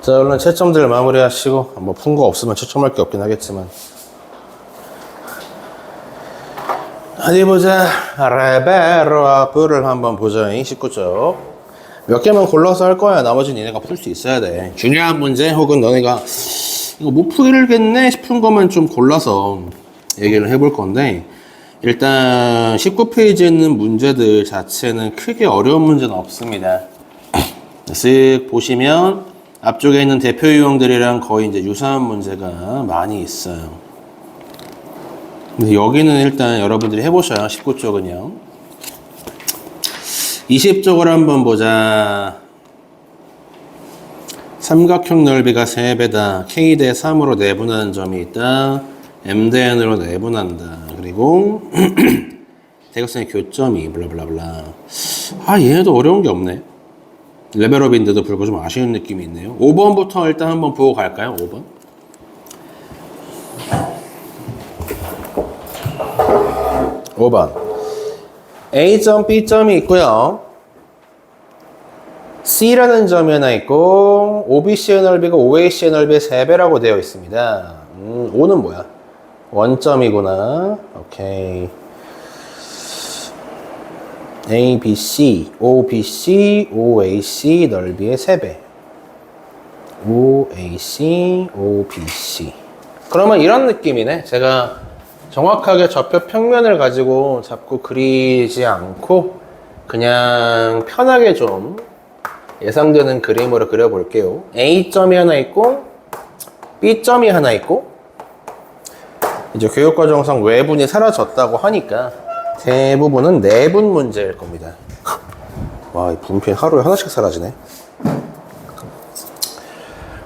자, 얼른 채점들 마무리하시고, 뭐 푼 거 없으면 채점할 게 없긴 하겠지만. 어디 보자. 레벨업을 한번 보자. 19쪽. 몇 개만 골라서 할 거야. 나머지는 얘네가 풀 수 있어야 돼. 중요한 문제 혹은 너네가 이거 못 풀겠네 싶은 것만 좀 골라서 얘기를 해볼 건데, 일단 19페이지에 있는 문제들 자체는 크게 어려운 문제는 없습니다. 쓱 보시면 앞쪽에 있는 대표 유형들이랑 거의 이제 유사한 문제가 많이 있어요. 근데 여기는 일단 여러분들이 해보셔요. 19쪽은요. 20쪽을 한번 보자. 삼각형 넓이가 3배다. K 대 3으로 내분하는 점이 있다. M 대 N으로 내분한다. 그리고 대각선의 교점이 블라블라블라. 아, 얘네도 어려운 게 없네. 레벨업인데도 불구하고 좀 아쉬운 느낌이 있네요. 5번부터 일단 한번 보고 갈까요? 5번. 5번. A점, B점이 있고요. C라는 점이 하나 있고, OBC의 넓이가 OAC의 넓이의 3배라고 되어 있습니다. O는 뭐야? 원점이구나. 오케이. ABC, OBC, OAC 넓이의 3배. OAC, OBC. 그러면 이런 느낌이네. 제가 정확하게 좌표 평면을 가지고 자꾸 그리지 않고 그냥 편하게 좀 예상되는 그림으로 그려볼게요. A점이 하나 있고 B점이 하나 있고, 이제 교육과정상 외분이 사라졌다고 하니까 대부분은 내분 문제일 겁니다. 와, 이 분필 하루에 하나씩 사라지네.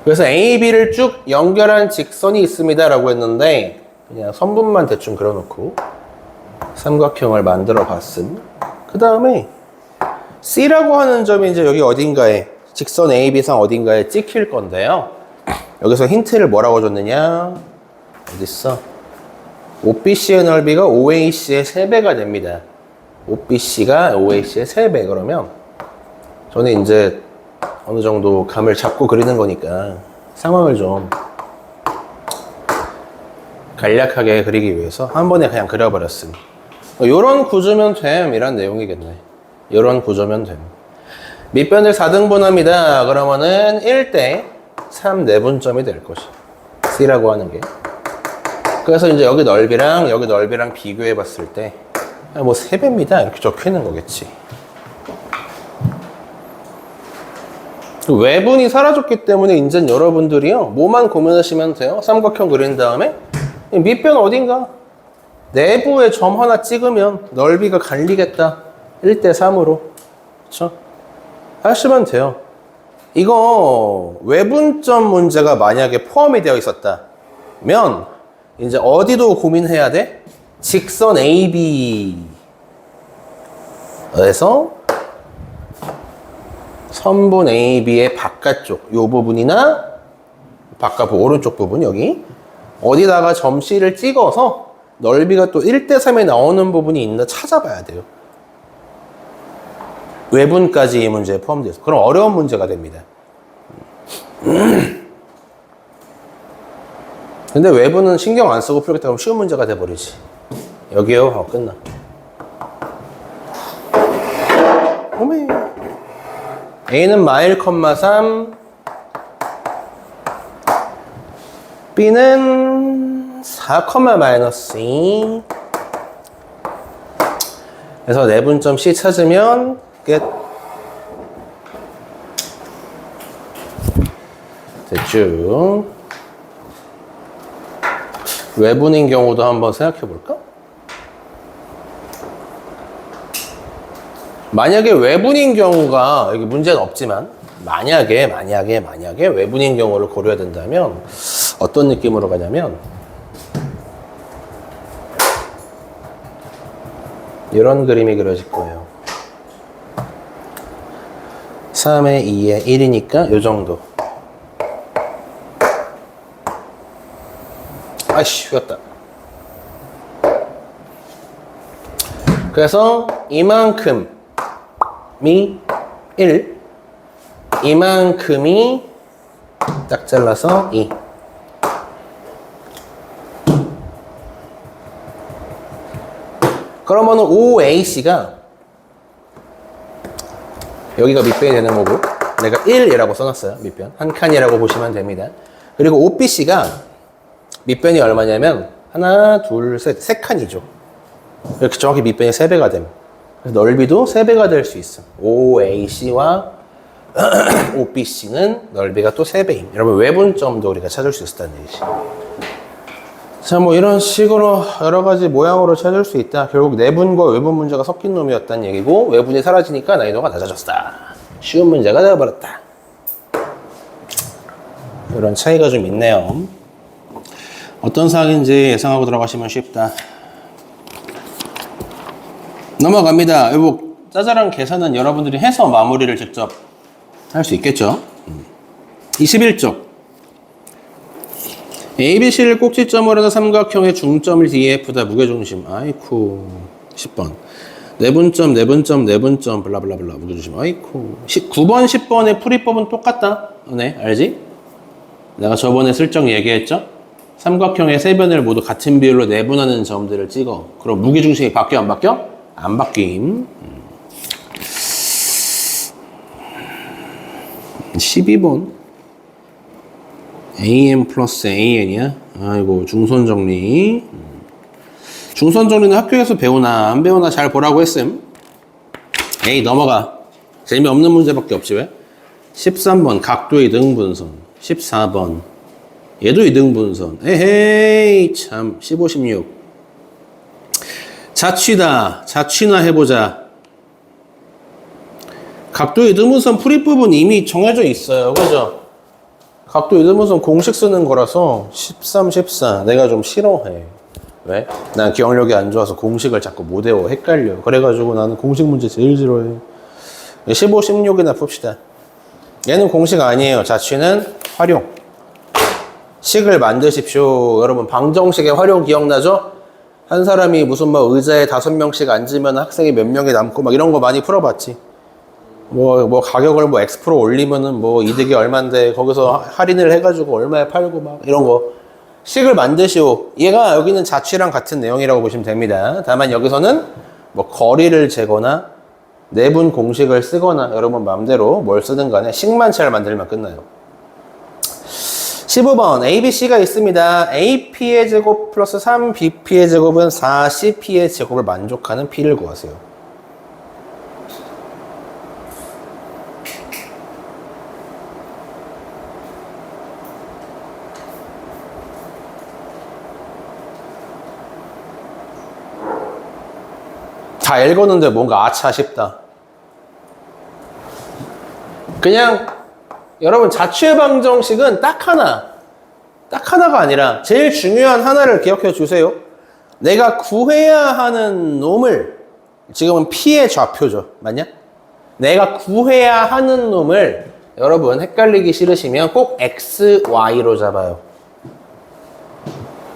그래서 A, B를 쭉 연결한 직선이 있습니다 라고 했는데, 그냥 선분만 대충 그려놓고 삼각형을 만들어 봤음. 그 다음에 C라고 하는 점이 이제 여기 어딘가에, 직선 AB상 어딘가에 찍힐 건데요. 여기서 힌트를 뭐라고 줬느냐? 어딨어? OBC의 넓이가 OAC의 3배가 됩니다. OBC가 OAC의 3배. 그러면 저는 이제 어느 정도 감을 잡고 그리는 거니까 상황을 좀 간략하게 그리기 위해서 한 번에 그냥 그려버렸음. 요런 구조면 됨 이란 내용이겠네. 요런 구조면 됨. 밑변을 4등분합니다. 그러면은 1대 3 내분점이 될 것이. C라고 하는 게. 그래서 이제 여기 넓이랑 비교해 봤을 때 뭐 3배입니다 이렇게 적혀 있는 거겠지. 외분이 사라졌기 때문에 이제 여러분들이요, 뭐만 고민하시면 돼요. 삼각형 그린 다음에 밑변 어딘가 내부에 점 하나 찍으면 넓이가 갈리겠다. 1대 3으로. 그쵸? 하시면 돼요. 이거 외분점 문제가 만약에 포함이 되어 있었다면 이제 어디도 고민해야 돼? 직선 AB에서 선분 AB의 바깥쪽 요 부분이나 바깥 오른쪽 부분 여기 어디다가 점 C를 찍어서 넓이가 또 1대 3에 나오는 부분이 있나 찾아봐야 돼요. 외분까지 이 문제에 포함되어 있어. 그럼 어려운 문제가 됩니다. 근데 외부는 신경 안 쓰고 풀겠다 그러면 쉬운 문제가 돼버리지. 여기요? 끝나. 오메. A는 마일, 3, B는 4, -2. 그래서 내분점 C 찾으면 끝. 됐죠? 외분인 경우도 한번 생각해 볼까? 만약에 외분인 경우가, 여기 문제는 없지만, 만약에 외분인 경우를 고려해야 된다면, 어떤 느낌으로 가냐면, 이런 그림이 그려질 거예요. 3에 2에 1이니까 요 정도. 아이씨, 휘었다. 그래서 이만큼이 1, 이만큼이 딱 잘라서 2. 그러면은 OAC가 여기가 밑변이 되는 거고 내가 1이라고 써놨어요. 밑변. 한 칸이라고 보시면 됩니다. 그리고 OBC가 밑변이 얼마냐면 하나, 둘, 셋, 세 칸이죠. 이렇게 정확히 밑변이 3배가 됩니다. 그래서 넓이도 3배가 될 수 있어. OAC와 OBC는 넓이가 또 3배임. 여러분 외분점도 우리가 찾을 수 있었다는 얘기지. 자, 뭐 이런 식으로 여러 가지 모양으로 찾을 수 있다. 결국 내분과 외분 문제가 섞인 놈이었다는 얘기고 외분이 사라지니까 난이도가 낮아졌다. 쉬운 문제가 되어버렸다. 이런 차이가 좀 있네요. 어떤 사항인지 예상하고 들어가시면 쉽다. 넘어갑니다. 여보, 짜잘한 계산은 여러분들이 해서 마무리를 직접 할 수 있겠죠. 21쪽. ABC를 꼭지점으로 하는 삼각형의 중점을 DF다. 무게중심. 아이쿠. 10번. 내분점, 내분점, 내분점, 블라블라블라. 무게중심. 아이쿠. 9번, 10번의 풀이법은 똑같다. 네, 알지? 내가 저번에 슬쩍 얘기했죠? 삼각형의 세 변을 모두 같은 비율로 내분하는 점들을 찍어. 그럼 무게중심이 바뀌어, 안 바뀌어? 안 바뀜. 12번. AN 플러스 AN이야? 아이고, 중선 정리. 중선 정리는 학교에서 배우나, 안 배우나 잘 보라고 했음. 에이, 넘어가. 재미없는 문제밖에 없지, 왜? 13번, 각도 이등분선. 14번, 얘도 이등분선. 에헤이, 참. 15, 16. 자취다. 자취나 해보자. 각도 이등분선 풀이법은 이미 정해져 있어요. 그죠? 각도 이등분선 공식 쓰는 거라서 13, 14 내가 좀 싫어해. 왜? 난 기억력이 안 좋아서 공식을 자꾸 못 외워. 헷갈려. 그래가지고 나는 공식 문제 제일 싫어해. 15, 16이나 풉시다. 얘는 공식 아니에요. 자취는 활용. 식을 만드십시오. 여러분 방정식의 활용 기억나죠? 한 사람이 무슨 뭐 의자에 5명씩 앉으면 학생이 몇 명이 남고 막 이런 거 많이 풀어봤지. 뭐 가격을 뭐 X% 올리면은 뭐 이득이 얼만데 거기서 할인을 해가지고 얼마에 팔고 막 이런 거. 식을 만드시오. 얘가 여기는 자취랑 같은 내용이라고 보시면 됩니다. 다만 여기서는 뭐 거리를 재거나 내분 공식을 쓰거나 여러분 마음대로 뭘 쓰든 간에 식만 잘 만들면 끝나요. 15번 ABC가 있습니다. AP의 제곱 플러스 3BP의 제곱은 4CP의 제곱을 만족하는 P를 구하세요. 다 읽었는데 뭔가 아차 싶다. 그냥 여러분 자취의 방정식은 딱 하나가 아니라 제일 중요한 하나를 기억해 주세요. 내가 구해야 하는 놈을, 지금은 P의 좌표죠. 맞냐? 내가 구해야 하는 놈을 여러분 헷갈리기 싫으시면 꼭 X, Y로 잡아요.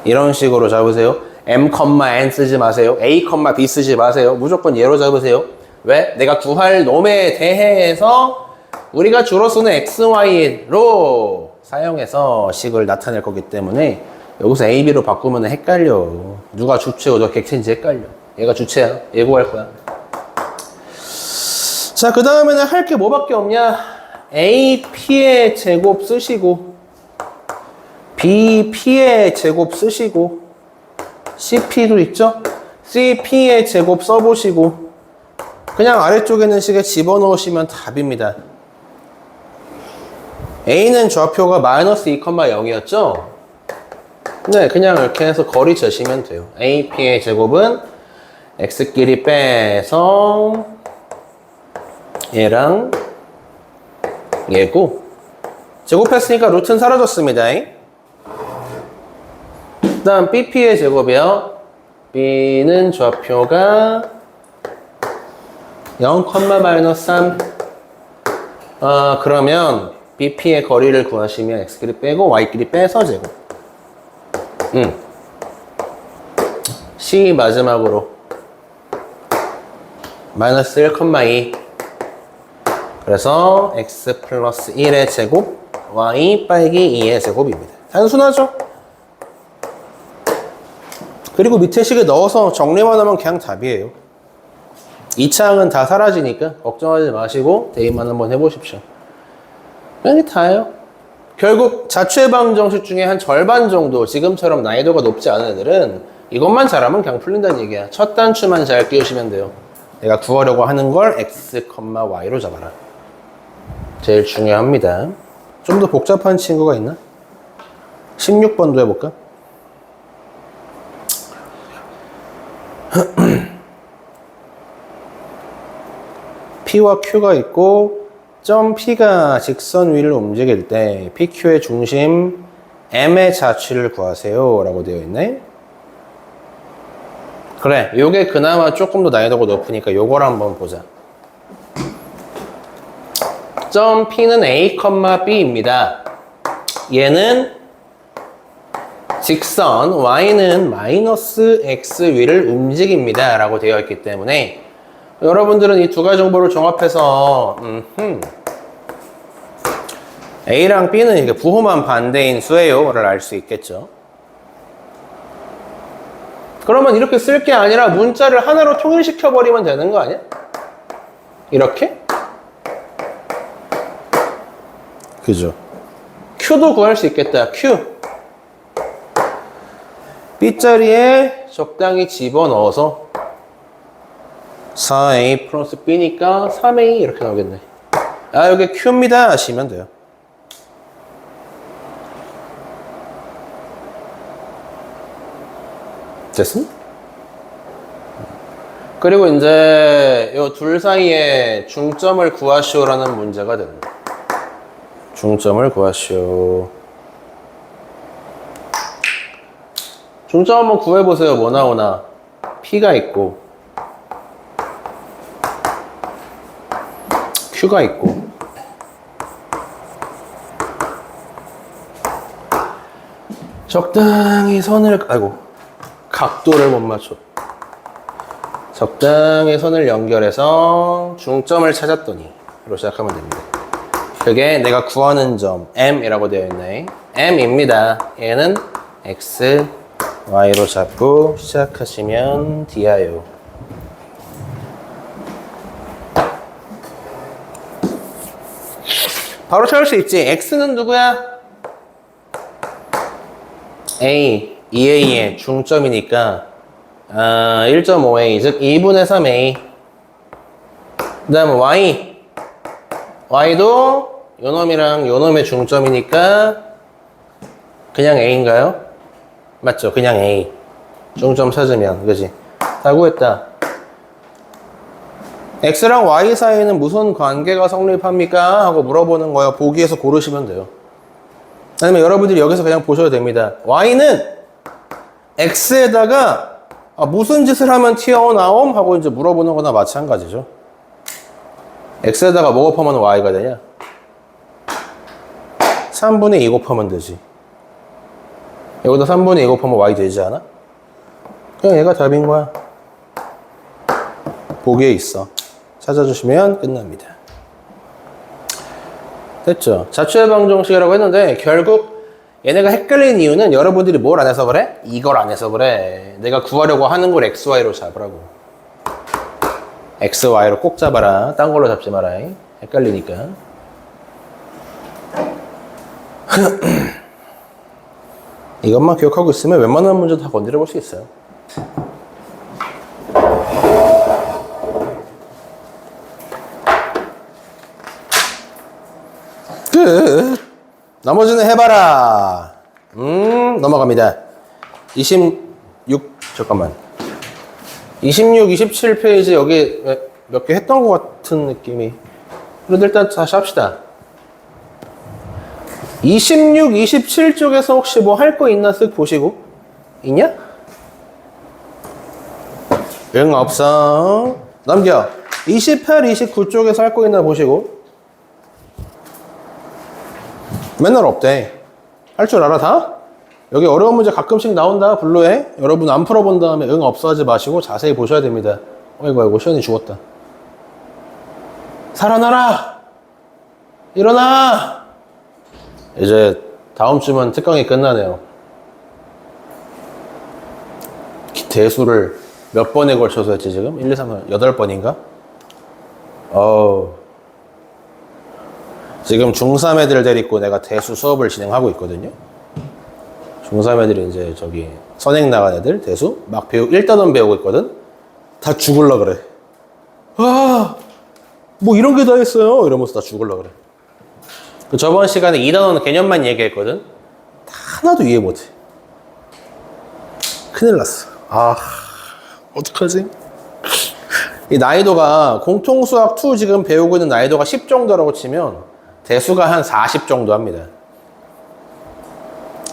이런 식으로 잡으세요. M, N 쓰지 마세요. A, B 쓰지 마세요. 무조건 얘로 잡으세요. 왜? 내가 구할 놈에 대해서 우리가 주로 쓰는 X, Y로 사용해서 식을 나타낼 거기 때문에 여기서 A, B로 바꾸면 헷갈려. 누가 주체고 저 객체인지 헷갈려. 얘가 주체야. 얘 구할 거야. 자, 그 다음에는 할 게 뭐밖에 없냐? AP의 제곱 쓰시고 BP의 제곱 쓰시고 CP도 있죠? CP의 제곱 써보시고 그냥 아래쪽에 있는 식에 집어넣으시면 답입니다. A는 좌표가 마이너스 2,0이었죠? 네, 그냥 이렇게 해서 거리 재시면 돼요. AP의 제곱은 X끼리 빼서 얘랑 얘고 제곱했으니까 루트는 사라졌습니다. 그 다음 BP의 제곱이요. B는 좌표가 0,-3 그러면 BP의 거리를 구하시면 X끼리 빼고 Y끼리 빼서 제곱. C 마지막으로 마이너스 1,2 그래서 X 플러스 1의 제곱 y 빼기 2의 제곱입니다. 단순하죠? 그리고 밑에 식에 넣어서 정리만 하면 그냥 답이에요. 이 창은 다 사라지니까 걱정하지 마시고 대입만 한번 해보십시오. 이게 다예요. 결국 자취해방정식 중에 한 절반 정도 지금처럼 난이도가 높지 않은 애들은 이것만 잘하면 그냥 풀린다는 얘기야. 첫 단추만 잘 끼우시면 돼요. 내가 구하려고 하는 걸 x, y로 잡아라. 제일 중요합니다. 좀 더 복잡한 친구가 있나? 16번도 해볼까? P와 Q가 있고 점 P가 직선 위를 움직일 때 PQ의 중심 M의 자취를 구하세요 라고 되어 있네. 그래, 요게 그나마 조금 더 난이도가 높으니까 요걸 한번 보자. 점 P는 A, B입니다. 얘는 직선 Y는 마이너스 X 위를 움직입니다 라고 되어 있기 때문에 여러분들은 이 두 가지 정보를 종합해서 A랑 B는 이게 부호만 반대인 수예요를 알 수 있겠죠. 그러면 이렇게 쓸 게 아니라 문자를 하나로 통일시켜 버리면 되는 거 아니야? 이렇게? 그죠? Q도 구할 수 있겠다. Q B자리에 적당히 집어넣어서 4A 플러스 B니까 3A 이렇게 나오겠네. 아, 여기 Q입니다 하시면 돼요. 됐음? 그리고 이제 이 둘 사이에 중점을 구하시오라는 문제가 됩니다. 중점을 구하시오. 중점 한번 구해보세요. 뭐 나오나? P가 있고 Q가 있고 적당히 선을 각도를 못 맞춰. 적당히 선을 연결해서 중점을 찾았더니 로 시작하면 됩니다. 그게 내가 구하는 점 M이라고 되어 있네. M입니다. 얘는 X, Y로 잡고 시작하시면 D야요. 바로 찾을 수 있지. X는 누구야? A, 2A의 중점이니까 1.5A, 즉 2분의 3A. 그 다음 Y도 요놈이랑 요놈의 중점이니까 그냥 A인가요? 맞죠? 그냥 A. 중점 찾으면, 그지? 다 구했다. X랑 Y 사이에는 무슨 관계가 성립합니까? 하고 물어보는 거예요. 보기에서 고르시면 돼요. 아니면 여러분들이 여기서 그냥 보셔도 됩니다. Y는 X에다가 무슨 짓을 하면 튀어나옴? 하고 이제 물어보는 거나 마찬가지죠. X에다가 뭐 곱하면 Y가 되냐? 3분의 2 곱하면 되지. 여기다 3분의 2 곱하면 Y 되지 않아? 그냥 얘가 답인 거야. 보기에 있어. 찾아주시면 끝납니다. 됐죠? 자취해방정식이라고 했는데 결국 얘네가 헷갈린 이유는 여러분들이 뭘 안 해서 그래? 이걸 안 해서 그래. 내가 구하려고 하는 걸 XY로 잡으라고. XY로 꼭 잡아라. 딴 걸로 잡지 마라. 헷갈리니까. 이것만 기억하고 있으면 웬만한 문제 다 건드려 볼 수 있어요. 끝. 나머지는 해봐라. 넘어갑니다. 26, 27페이지 여기 몇 개 했던 것 같은 느낌이. 그런데 일단 다시 합시다. 26, 27쪽에서 혹시 뭐 할 거 있나 쓱 보시고. 있냐? 응, 없어. 넘겨. 28, 29쪽에서 할 거 있나 보시고. 맨날 없대. 할 줄 알아 다? 여기 어려운 문제 가끔씩 나온다. 블루에. 여러분 안 풀어본 다음에 응 없어 하지 마시고 자세히 보셔야 됩니다. 어이구 시연이 죽었다. 살아나라. 일어나. 이제 다음 주면 특강이 끝나네요. 대수를 몇 번에 걸쳐서 했지 지금? 1, 2, 3, 4, 8번인가? 지금 중3 애들 데리고 내가 대수 수업을 진행하고 있거든요. 중3 애들이 이제 저기 선행 나간 애들 대수 막 1단원 배우고 있거든. 다 죽을라 그래. 뭐 이런 게 다 있어요 이러면서 다 죽을라 그래. 저번 시간에 2단원 개념만 얘기했거든. 다 하나도 이해 못해. 큰일 났어. 어떡하지? 이 난이도가 공통수학 2 지금 배우고 있는 난이도가 10 정도라고 치면 대수가 한 40 정도 합니다.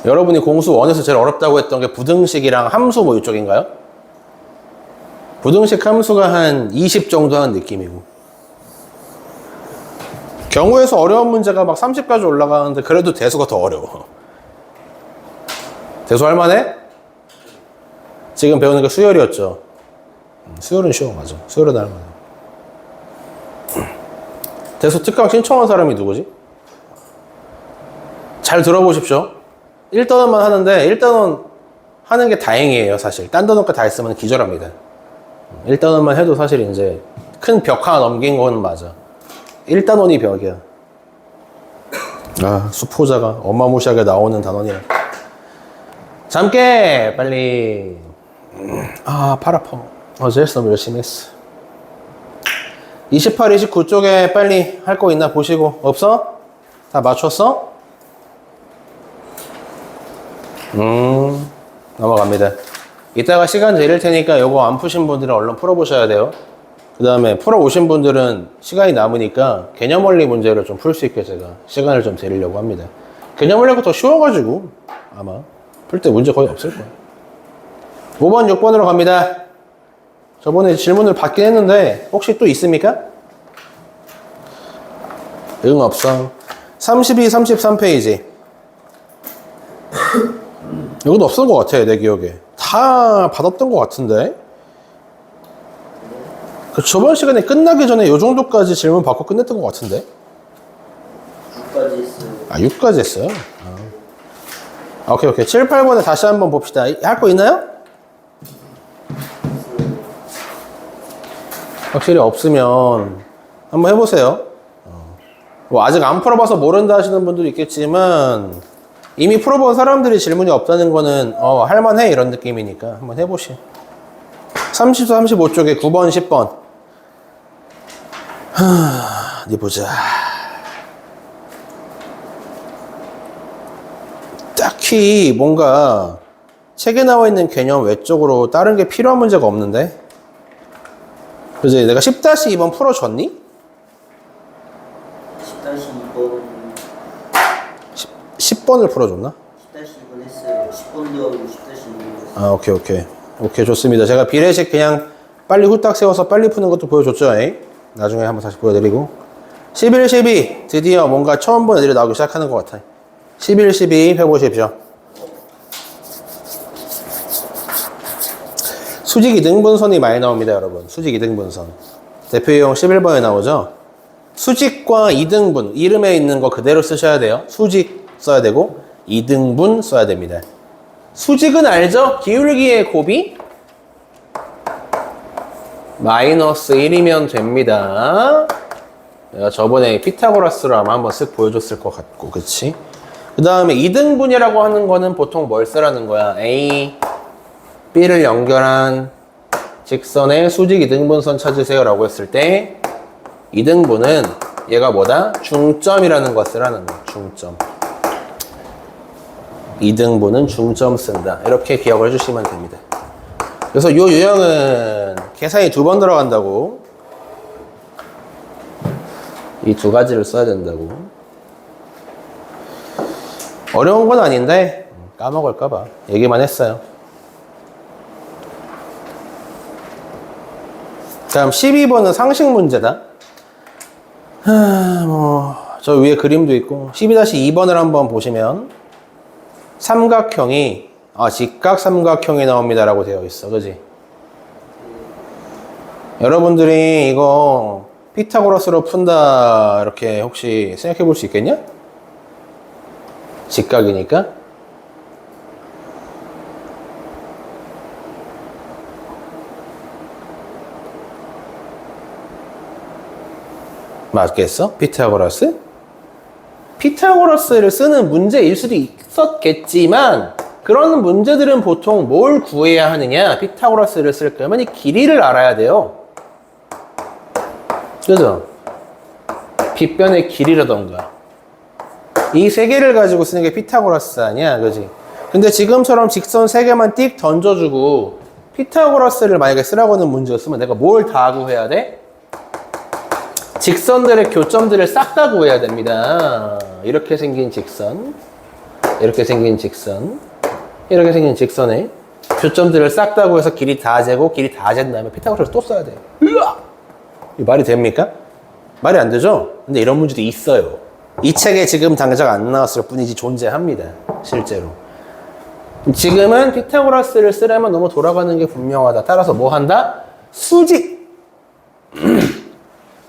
여러분이 공수 1에서 제일 어렵다고 했던 게 부등식이랑 함수 뭐 이쪽인가요? 부등식 함수가 한 20 정도 하는 느낌이고, 경우에서 어려운 문제가 막 30까지 올라가는데 그래도 대수가 더 어려워. 대수 할만해? 지금 배우는 게 수열이었죠. 수열은 쉬워, 맞아. 수열은 할만해. 대수 특강 신청한 사람이 누구지? 잘 들어보십시오. 1단원만 하는데 1단원 하는 게 다행이에요. 사실 딴 단원까지 다 했으면 기절합니다. 1단원만 해도 사실 이제 큰 벽 하나 넘긴 건 맞아. 1단원이 벽이야. 수포자가 어마무시하게 나오는 단원이라. 잠 깨! 빨리. 팔 아파. 어제 너무 열심히 했어. 28, 29 쪽에 빨리 할 거 있나 보시고. 없어? 다 맞췄어? 넘어갑니다. 이따가 시간 드릴 테니까 이거 안 푸신 분들은 얼른 풀어보셔야 돼요. 그 다음에 풀어오신 분들은 시간이 남으니까 개념원리 문제를 좀 풀 수 있게 제가 시간을 좀 드리려고 합니다. 개념원리가 더 쉬워가지고 아마 풀 때 문제 거의 없을 거예요. 5번, 6번으로 갑니다. 저번에 질문을 받긴 했는데 혹시 또 있습니까? 응, 없어. 32, 33페이지. 여기도 없었던 것 같아, 내 기억에. 다 받았던 것 같은데. 저번 시간에 끝나기 전에 이 정도까지 질문 받고 끝냈던 것 같은데. 6까지 했어요. 6까지 했어요? 오케이. 7, 8번에 다시 한번 봅시다. 할 거 있나요? 확실히 없으면 한번 해보세요. 뭐 아직 안 풀어봐서 모른다 하시는 분들도 있겠지만 이미 풀어본 사람들이 질문이 없다는 거는 할만해 이런 느낌이니까 한번 해보시. 30, 35쪽에 9번, 10번. 어디 보자. 딱히 뭔가 책에 나와 있는 개념 외적으로 다른 게 필요한 문제가 없는데. 그지? 내가 10-2번 풀어줬니? 10-2번 10번을 풀어줬나? 10-2번 했어요. 10번도 하고 10-2번 했어요. 오케이, 좋습니다. 제가 비례식 그냥 빨리 후딱 세워서 빨리 푸는 것도 보여줬죠. 나중에 한번 다시 보여드리고. 11, 12 드디어 뭔가 처음 본 애들이 나오기 시작하는 것 같아요. 11, 12 해보십시오. 수직 이등분선이 많이 나옵니다, 여러분. 수직 이등분선. 대표 유형 11번에 나오죠. 수직과 이등분, 이름에 있는 거 그대로 쓰셔야 돼요. 수직 써야 되고 이등분 써야 됩니다. 수직은 알죠? 기울기의 곱이 마이너스 1이면 됩니다. 내가 저번에 피타고라스로 아마 한번 쓱 보여줬을 것 같고, 그치? 그 다음에 이등분이라고 하는 거는 보통 뭘 쓰라는 거야? A, B를 연결한 직선의 수직 이등분선 찾으세요 라고 했을 때 이등분은 얘가 뭐다? 중점이라는 거 쓰라는 거. 중점. 이등분은 중점 쓴다. 이렇게 기억을 해주시면 됩니다. 그래서 이 유형은 계산이 2번 들어간다고. 이 두 가지를 써야 된다고. 어려운 건 아닌데 까먹을까봐 얘기만 했어요. 다음 12번은 상식 문제다. 저 위에 그림도 있고 12-2번을 한번 보시면 삼각형이 직각 삼각형이 나옵니다 라고 되어 있어. 그지? 여러분들이 이거 피타고라스로 푼다 이렇게 혹시 생각해 볼 수 있겠냐? 직각이니까. 맞겠어? 피타고라스? 피타고라스를 쓰는 문제일 수도 있었겠지만 그런 문제들은 보통 뭘 구해야 하느냐? 피타고라스를 쓸 거면 이 길이를 알아야 돼요. 그죠? 빗변의 길이라던가 이 세 개를 가지고 쓰는 게 피타고라스 아니야, 그지? 근데 지금처럼 직선 세 개만 띡 던져주고 피타고라스를 만약에 쓰라고 하는 문제였으면 내가 뭘 다 구해야 돼? 직선들의 교점들을 싹 다 구해야 됩니다. 이렇게 생긴 직선, 이렇게 생긴 직선, 이렇게 생긴 직선에 교점들을 싹 다 구해서 길이 다 재고 길이 다 잰 다음에 피타고라스 또 써야 돼요. 이 말이 됩니까? 말이 안 되죠? 근데 이런 문제도 있어요. 이 책에 지금 당장 안 나왔을 뿐이지 존재합니다. 실제로. 지금은 피타고라스를 쓰려면 너무 돌아가는 게 분명하다. 따라서 뭐 한다? 수직!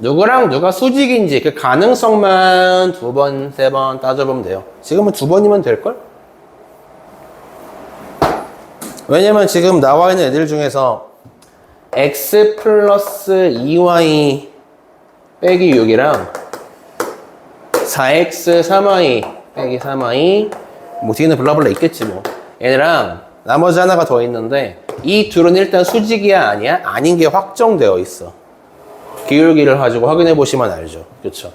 누구랑 누가 수직인지 그 가능성만 2번, 3번 따져보면 돼요. 지금은 2번이면 될걸? 왜냐면 지금 나와 있는 애들 중에서 x 플러스 2y 빼기 6이랑 4x 3y 빼기 3y 뭐 뒤에는 블라블라 있겠지 뭐 얘네랑 나머지 하나가 더 있는데 이 둘은 일단 수직이야 아니야? 아닌 게 확정되어 있어. 기울기를 가지고 확인해 보시면 알죠. 그렇죠?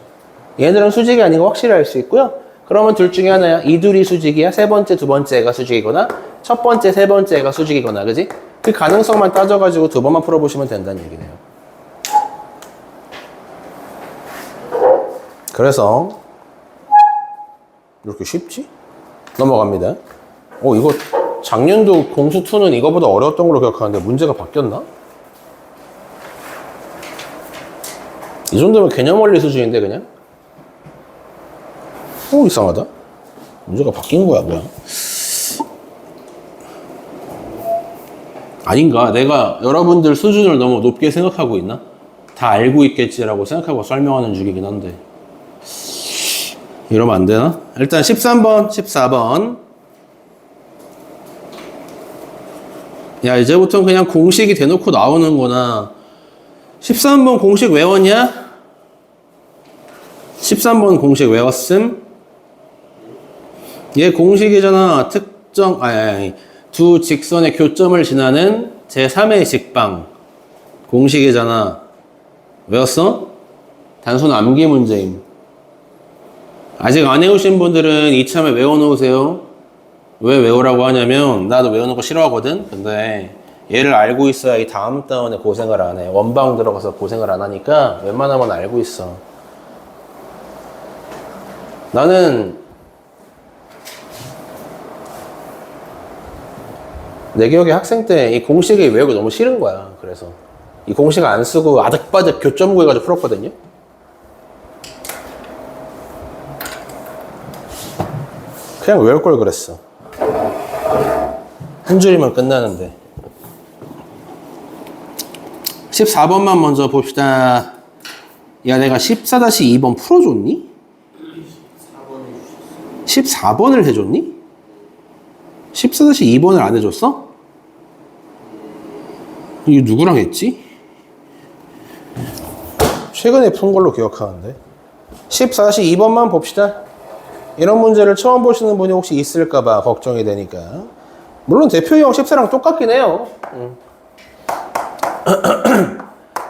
얘네들은 수직이 아닌 거 확실히 알 수 있고요. 그러면 둘 중에 하나야. 이 둘이 수직이야. 세 번째, 두 번째가 수직이거나 첫 번째, 세 번째가 수직이거나 그지? 그 가능성만 따져가지고 2번만 풀어보시면 된다는 얘기네요. 그래서 이렇게 쉽지? 넘어갑니다. 이거 작년도 공수2는 이거보다 어려웠던 걸로 기억하는데 문제가 바뀌었나? 이 정도면 개념원리 수준인데 그냥? 이상하다. 문제가 바뀐 거야 뭐야? 아닌가? 내가 여러분들 수준을 너무 높게 생각하고 있나? 다 알고 있겠지라고 생각하고 설명하는 중이긴 한데 이러면 안 되나? 일단 13번, 14번 야 이제부터 그냥 공식이 대놓고 나오는구나. 13번 공식 외웠냐? 13번 공식 외웠음? 얘 공식이잖아. 특정, 두 직선의 교점을 지나는 제3의 직방. 공식이잖아. 외웠어? 단순 암기 문제임. 아직 안 외우신 분들은 이참에 외워놓으세요. 왜 외우라고 하냐면, 나도 외우는 거 싫어하거든? 근데 얘를 알고 있어야 이 다음 다운에 고생을 안 해. 원방 들어가서 고생을 안 하니까 웬만하면 알고 있어. 나는 내 기억에 학생 때 이 공식이 외우기 너무 싫은 거야. 그래서 이 공식 안 쓰고 아득바득 교점 구해가지고 풀었거든요. 그냥 외울 걸 그랬어. 한 줄이면 끝나는데. 14번만 먼저 봅시다. 야, 내가 14-2번 풀어줬니? 14번을 해줬니? 14-2번을 안 해줬어? 이게 누구랑 했지? 최근에 푼 걸로 기억하는데. 14-2번만 봅시다. 이런 문제를 처음 보시는 분이 혹시 있을까봐 걱정이 되니까. 물론 대표형 14랑 똑같긴 해요.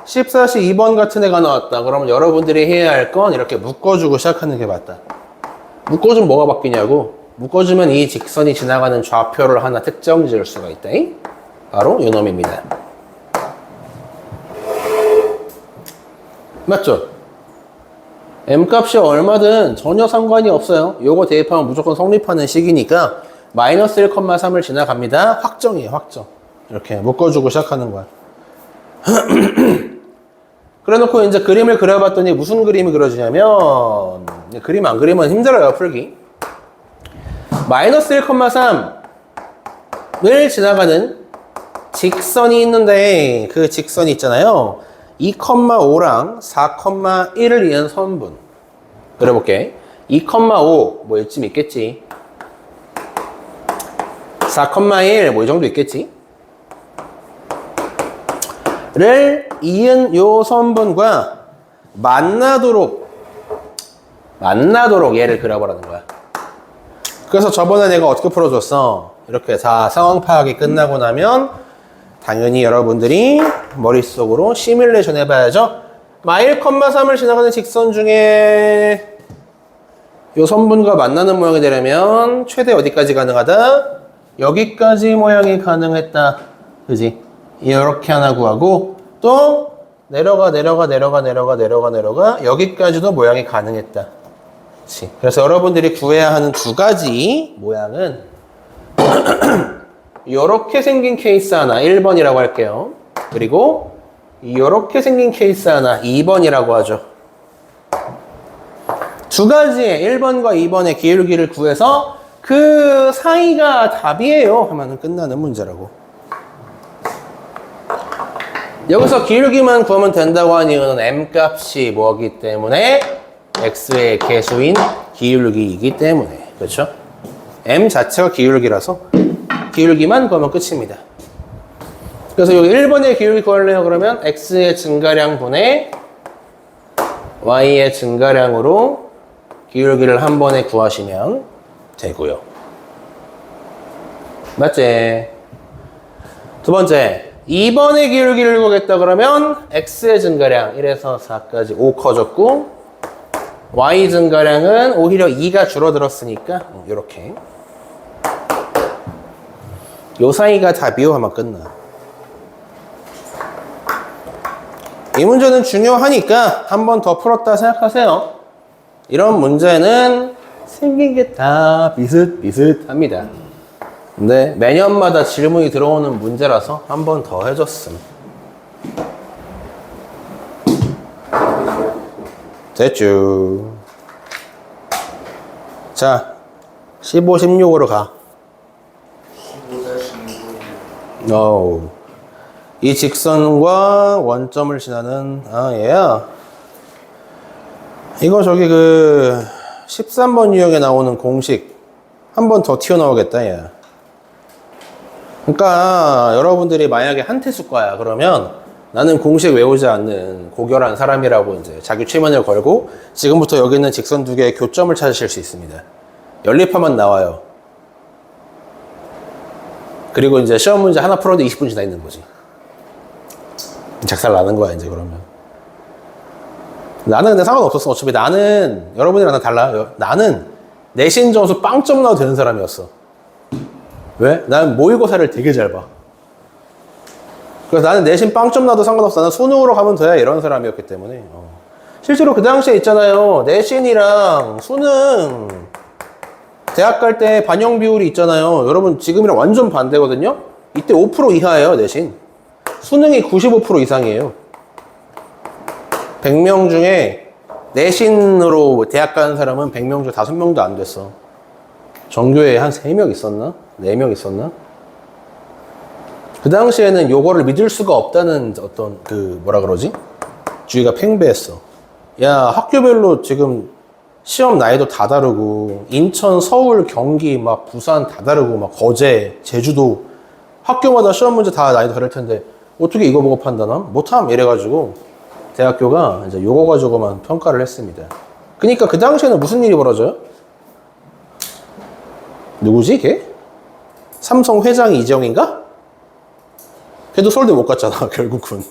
14-2번 같은 애가 나왔다. 그러면 여러분들이 해야 할 건 이렇게 묶어주고 시작하는 게 맞다. 묶어주면 뭐가 바뀌냐고. 묶어주면 이 직선이 지나가는 좌표를 하나 특정 지을 수가 있다. 바로 이놈입니다. 맞죠? M값이 얼마든 전혀 상관이 없어요. 요거 대입하면 무조건 성립하는 식이니까 마이너스 1,3을 지나갑니다. 확정이에요, 확정. 이렇게 묶어주고 시작하는 거야. 그래 놓고 이제 그림을 그려봤더니 무슨 그림이 그려지냐면, 그림 안 그리면 힘들어요, 풀기. 마이너스 1,3을 지나가는 직선이 있는데, 그 직선이 있잖아요. 2,5랑 4,1을 이은 선분. 그려볼게. 2,5, 뭐 이쯤 있겠지. 4,1 뭐 이 정도 있겠지? 를 이은 요 선분과 만나도록 얘를 그려보라는 거야. 그래서 저번에 내가 어떻게 풀어줬어? 이렇게 다 상황 파악이 끝나고 나면 당연히 여러분들이 머릿속으로 시뮬레이션 해봐야죠. 1,3을 지나가는 직선 중에 요 선분과 만나는 모양이 되려면 최대 어디까지 가능하다? 여기까지 모양이 가능했다. 그지? 이렇게 하나 구하고 또 내려가 여기까지도 모양이 가능했다. 그치? 그래서 여러분들이 구해야 하는 두 가지 모양은 이렇게 생긴 케이스 하나 1번이라고 할게요. 그리고 이렇게 생긴 케이스 하나 2번이라고 하죠. 두 가지의 1번과 2번의 기울기를 구해서 그 사이가 답이에요 하면 끝나는 문제라고. 여기서 기울기만 구하면 된다고 하는 이유는 m값이 뭐기 때문에 x의 개수인 기울기이기 때문에. 그렇죠? m 자체가 기울기라서 기울기만 구하면 끝입니다. 그래서 여기 1번의 기울기 구하려고 그러면 x의 증가량 분의 y의 증가량으로 기울기를 한 번에 구하시면 되고요. 맞지? 두 번째, 2번의 기울기를 구하겠다 그러면 x의 증가량 1에서 4까지 5 커졌고 y 증가량은 오히려 2가 줄어들었으니까 이렇게 요 사이가 답이요 하면 끝나. 이 문제는 중요하니까 한 번 더 풀었다 생각하세요. 이런 문제는 생긴 게 다 비슷비슷합니다. 근데 매년마다 질문이 들어오는 문제라서 한 번 더 해줬음. 됐죠. 자, 15, 16으로 가. 15-16. 이 직선과 원점을 지나는, 얘야. 이거 저기 13번 유형에 나오는 공식 한 번 더 튀어나오겠다, 얘. 그러니까 여러분들이 만약에 한태숙과야 그러면 나는 공식 외우지 않는 고결한 사람이라고 이제 자기 최면을 걸고 지금부터 여기 있는 직선 두 개의 교점을 찾으실 수 있습니다. 연립하면 나와요. 그리고 이제 시험 문제 하나 풀었는데 20분 지나 있는 거지. 작살 나는 거야 이제 그러면. 나는 근데 상관없었어. 어차피 나는 여러분이랑 난 달라. 나는 내신 점수 빵점 나도 되는 사람이었어. 왜? 나는 모의고사를 되게 잘 봐. 그래서 나는 내신 빵점 나도 상관없어. 나는 수능으로 가면 돼. 이런 사람이었기 때문에. 실제로 그 당시에 있잖아요. 내신이랑 수능 대학 갈 때 반영 비율이 있잖아요. 여러분 지금이랑 완전 반대거든요. 이때 5% 이하예요. 내신. 수능이 95% 이상이에요. 100명 중에 내신으로 대학 가는 사람은 100명 중에 5명도 안 됐어. 전교에 한 3명 있었나? 4명 있었나? 그 당시에는 요거를 믿을 수가 없다는 어떤 뭐라 그러지? 주의가 팽배했어. 야, 학교별로 지금 시험 난이도 다 다르고 인천, 서울, 경기, 막 부산 다 다르고 막 거제, 제주도 학교마다 시험 문제 다 난이도 다를 텐데 어떻게 이거 보고 판단함? 못함 이래가지고 대학교가 이제 요거 가지고만 평가를 했습니다. 그러니까 그 당시에는 무슨 일이 벌어져요? 누구지 걔? 삼성 회장 이재용인가? 걔도 서울대 못 갔잖아 결국은.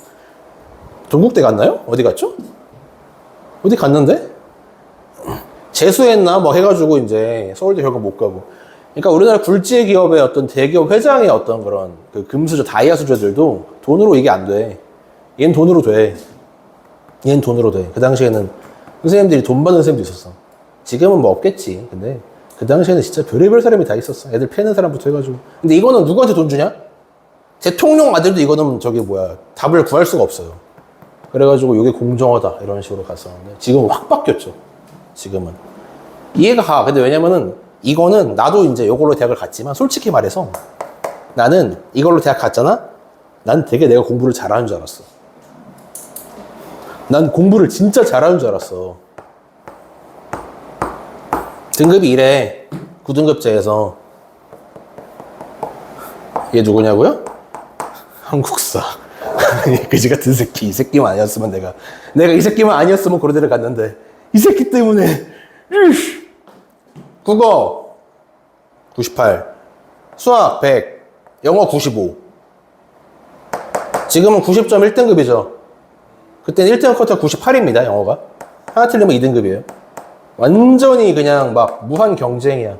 동국대 갔나요? 어디 갔죠? 어디 갔는데? 재수했나 뭐 해가지고 이제 서울대 결국 못 가고. 그러니까 우리나라 굴지의 기업의 어떤 대기업 회장의 어떤 그런 금수저 다이아 수저들도 돈으로 이게 안 돼. 얘는 돈으로 돼. 얘는 돈으로 돼. 그 당시에는 선생님들이 돈 받는 선생님도 있었어. 지금은 뭐 없겠지. 근데 그 당시에는 진짜 별의별 사람이 다 있었어. 애들 패는 사람부터 해가지고. 근데 이거는 누구한테 돈 주냐? 대통령 아들도 이거는 답을 구할 수가 없어요. 그래가지고 이게 공정하다 이런 식으로 갔었는데 지금은 확 바뀌었죠. 지금은 이해가 가. 근데 왜냐면은 이거는 나도 이제 이걸로 대학을 갔지만 솔직히 말해서 나는 이걸로 대학 갔잖아. 난 되게 내가 공부를 잘하는 줄 알았어. 난 공부를 진짜 잘하는 줄 알았어. 등급이 이래. 9등급제에서 얘 누구냐고요? 한국사. 그지 같은 새끼. 이 새끼만 아니었으면 내가 이 새끼만 아니었으면 고려대를 갔는데 이 새끼 때문에. 국어 98, 수학 100, 영어 95. 지금은 90.1등급이죠. 그때는 1등급 커터 98입니다. 영어가 하나 틀리면 2등급이에요. 완전히 그냥 막 무한 경쟁이야.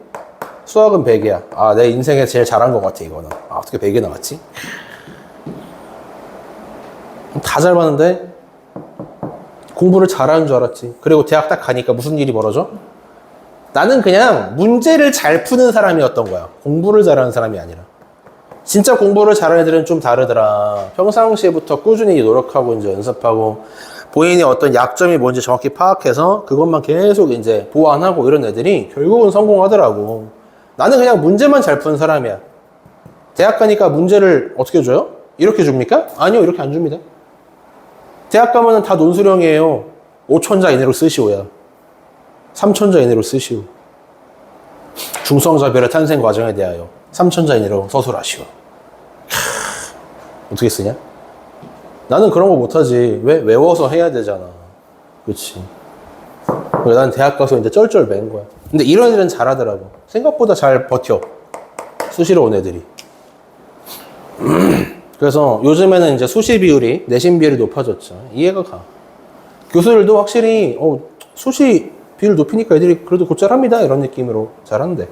수학은 100이야. 아, 내 인생에 제일 잘한 것 같아 이거는. 아, 어떻게 100이 나왔지? 다 잘 봤는데 공부를 잘하는 줄 알았지. 그리고 대학 딱 가니까 무슨 일이 벌어져? 나는 그냥 문제를 잘 푸는 사람이었던 거야. 공부를 잘하는 사람이 아니라. 진짜 공부를 잘하는 애들은 좀 다르더라. 평상시에부터 꾸준히 노력하고 이제 연습하고 본인의 어떤 약점이 뭔지 정확히 파악해서 그것만 계속 이제 보완하고 이런 애들이 결국은 성공하더라고. 나는 그냥 문제만 잘 푸는 사람이야. 대학 가니까 문제를 어떻게 줘요? 이렇게 줍니까? 아니요, 이렇게 안 줍니다. 대학 가면은 다 논술형이에요. 5천자 이내로 쓰시오야. 3천자 이내로 쓰시오. 중성자별의 탄생 과정에 대하여 3천자 이내로 서술하시오. 어떻게 쓰냐? 나는 그런 거 못하지. 왜? 외워서 해야 되잖아. 그치? 그래서 난 대학 가서 이제 쩔쩔 맨 거야. 근데 이런 애들은 잘하더라고. 생각보다 잘 버텨. 수시로 온 애들이. 그래서 요즘에는 이제 수시 비율이, 내신 비율이 높아졌죠. 이해가 가. 교수들도 확실히, 수시 비율 높이니까 애들이 그래도 곧 잘합니다. 이런 느낌으로 잘한대.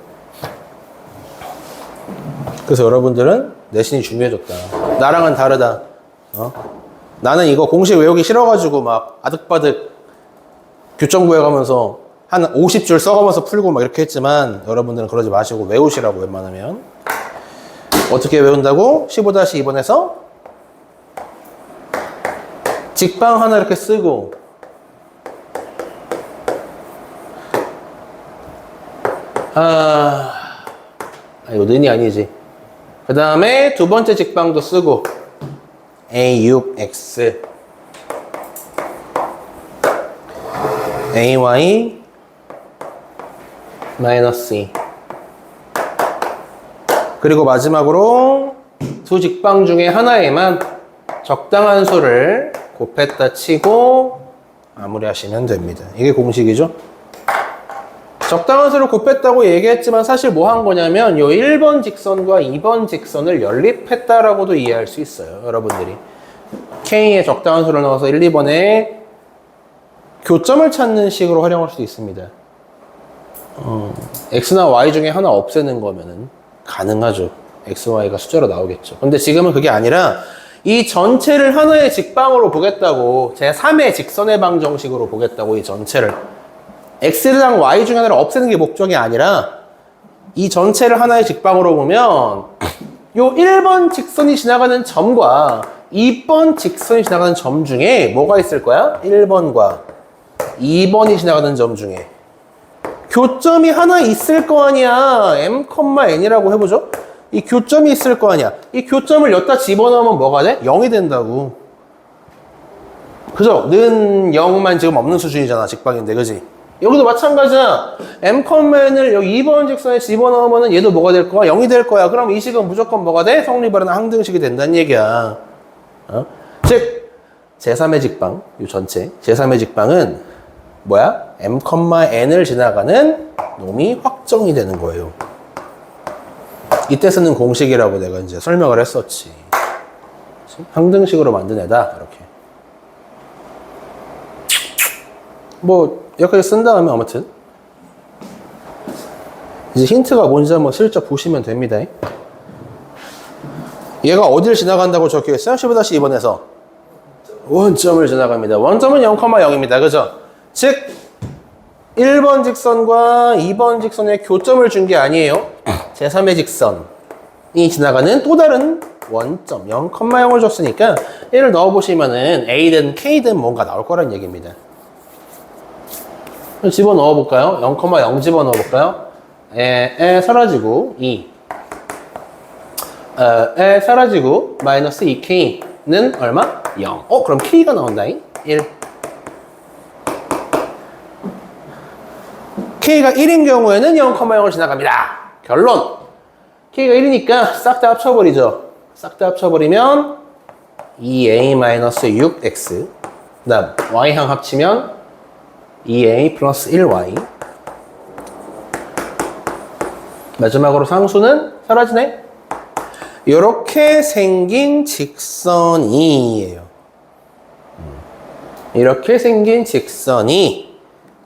그래서 여러분들은 내신이 중요해졌다. 나랑은 다르다. 나는 이거 공식 외우기 싫어가지고 막 아득바득 교점 구해가면서 한 50줄 써가면서 풀고 막 이렇게 했지만 여러분들은 그러지 마시고 외우시라고 웬만하면. 어떻게 외운다고? 15-2번에서 직방 하나 이렇게 쓰고 이거 는이 아니지. 그 다음에 두 번째 직방도 쓰고 A6X AY 마이너스 2 그리고 마지막으로 두 직방 중에 하나에만 적당한 수를 곱했다 치고 마무리하시면 됩니다. 이게 공식이죠. 적당한 수를 곱했다고 얘기했지만 사실 뭐 한 거냐면 요 1번 직선과 2번 직선을 연립했다라고도 이해할 수 있어요. 여러분들이 K에 적당한 수를 넣어서 1, 2번에 교점을 찾는 식으로 활용할 수도 있습니다. X나 Y 중에 하나 없애는 거면은 가능하죠. X, Y가 숫자로 나오겠죠. 근데 지금은 그게 아니라 이 전체를 하나의 직방으로 보겠다고 제3의 직선의 방 정식으로 보겠다고 이 전체를 X랑 Y 중에 하나를 없애는 게 목적이 아니라 이 전체를 하나의 직방으로 보면 요 1번 직선이 지나가는 점과 2번 직선이 지나가는 점 중에 뭐가 있을 거야? 1번과 2번이 지나가는 점 중에 교점이 하나 있을 거 아니야. M,N이라고 해보죠. 이 교점이 있을 거 아니야. 이 교점을 여기다 집어넣으면 뭐가 돼? 0이 된다고. 그죠? 는 0만 지금 없는 수준이잖아. 직방인데, 그지? 여기도 마찬가지야. M,N을 여기 2번 직선에 집어넣으면 얘도 뭐가 될 거야? 0이 될 거야. 그럼 이 식은 무조건 뭐가 돼? 성립하는 항등식이 된다는 얘기야. 즉, 제3의 직방, 이 전체. 제3의 직방은 뭐야? M,N을 지나가는 놈이 확정이 되는 거예요. 이때 쓰는 공식이라고 내가 이제 설명을 했었지. 항등식으로 만든 애다. 이렇게. 뭐 여기까지 쓴 다음에 아무튼 이제 힌트가 뭔지 한번 슬쩍 보시면 됩니다. 얘가 어디를 지나간다고 적혀있어요? 15-2번에서 원점을 지나갑니다. 원점은 0,0입니다. 그죠? 즉 1번 직선과 2번 직선의 교점을 준 게 아니에요. 제3의 직선이 지나가는 또 다른 원점 0,0을 줬으니까 얘를 넣어보시면은 A든 K든 뭔가 나올 거란 얘기입니다. 집어넣어 볼까요? 0,0 집어넣어 볼까요? 에 사라지고 2 에 사라지고 마이너스 2K는 얼마? 0. 그럼 K가 나온다잉? 1. K가 1인 경우에는 0,0을 지나갑니다. 결론. k가 1이니까 싹 다 합쳐버리죠. 싹 다 합쳐버리면 2a-6x 그 다음 y항 합치면 2a 플러스 1y 마지막으로 상수는 사라지네. 이렇게 생긴 직선이에요. 이렇게 생긴 직선이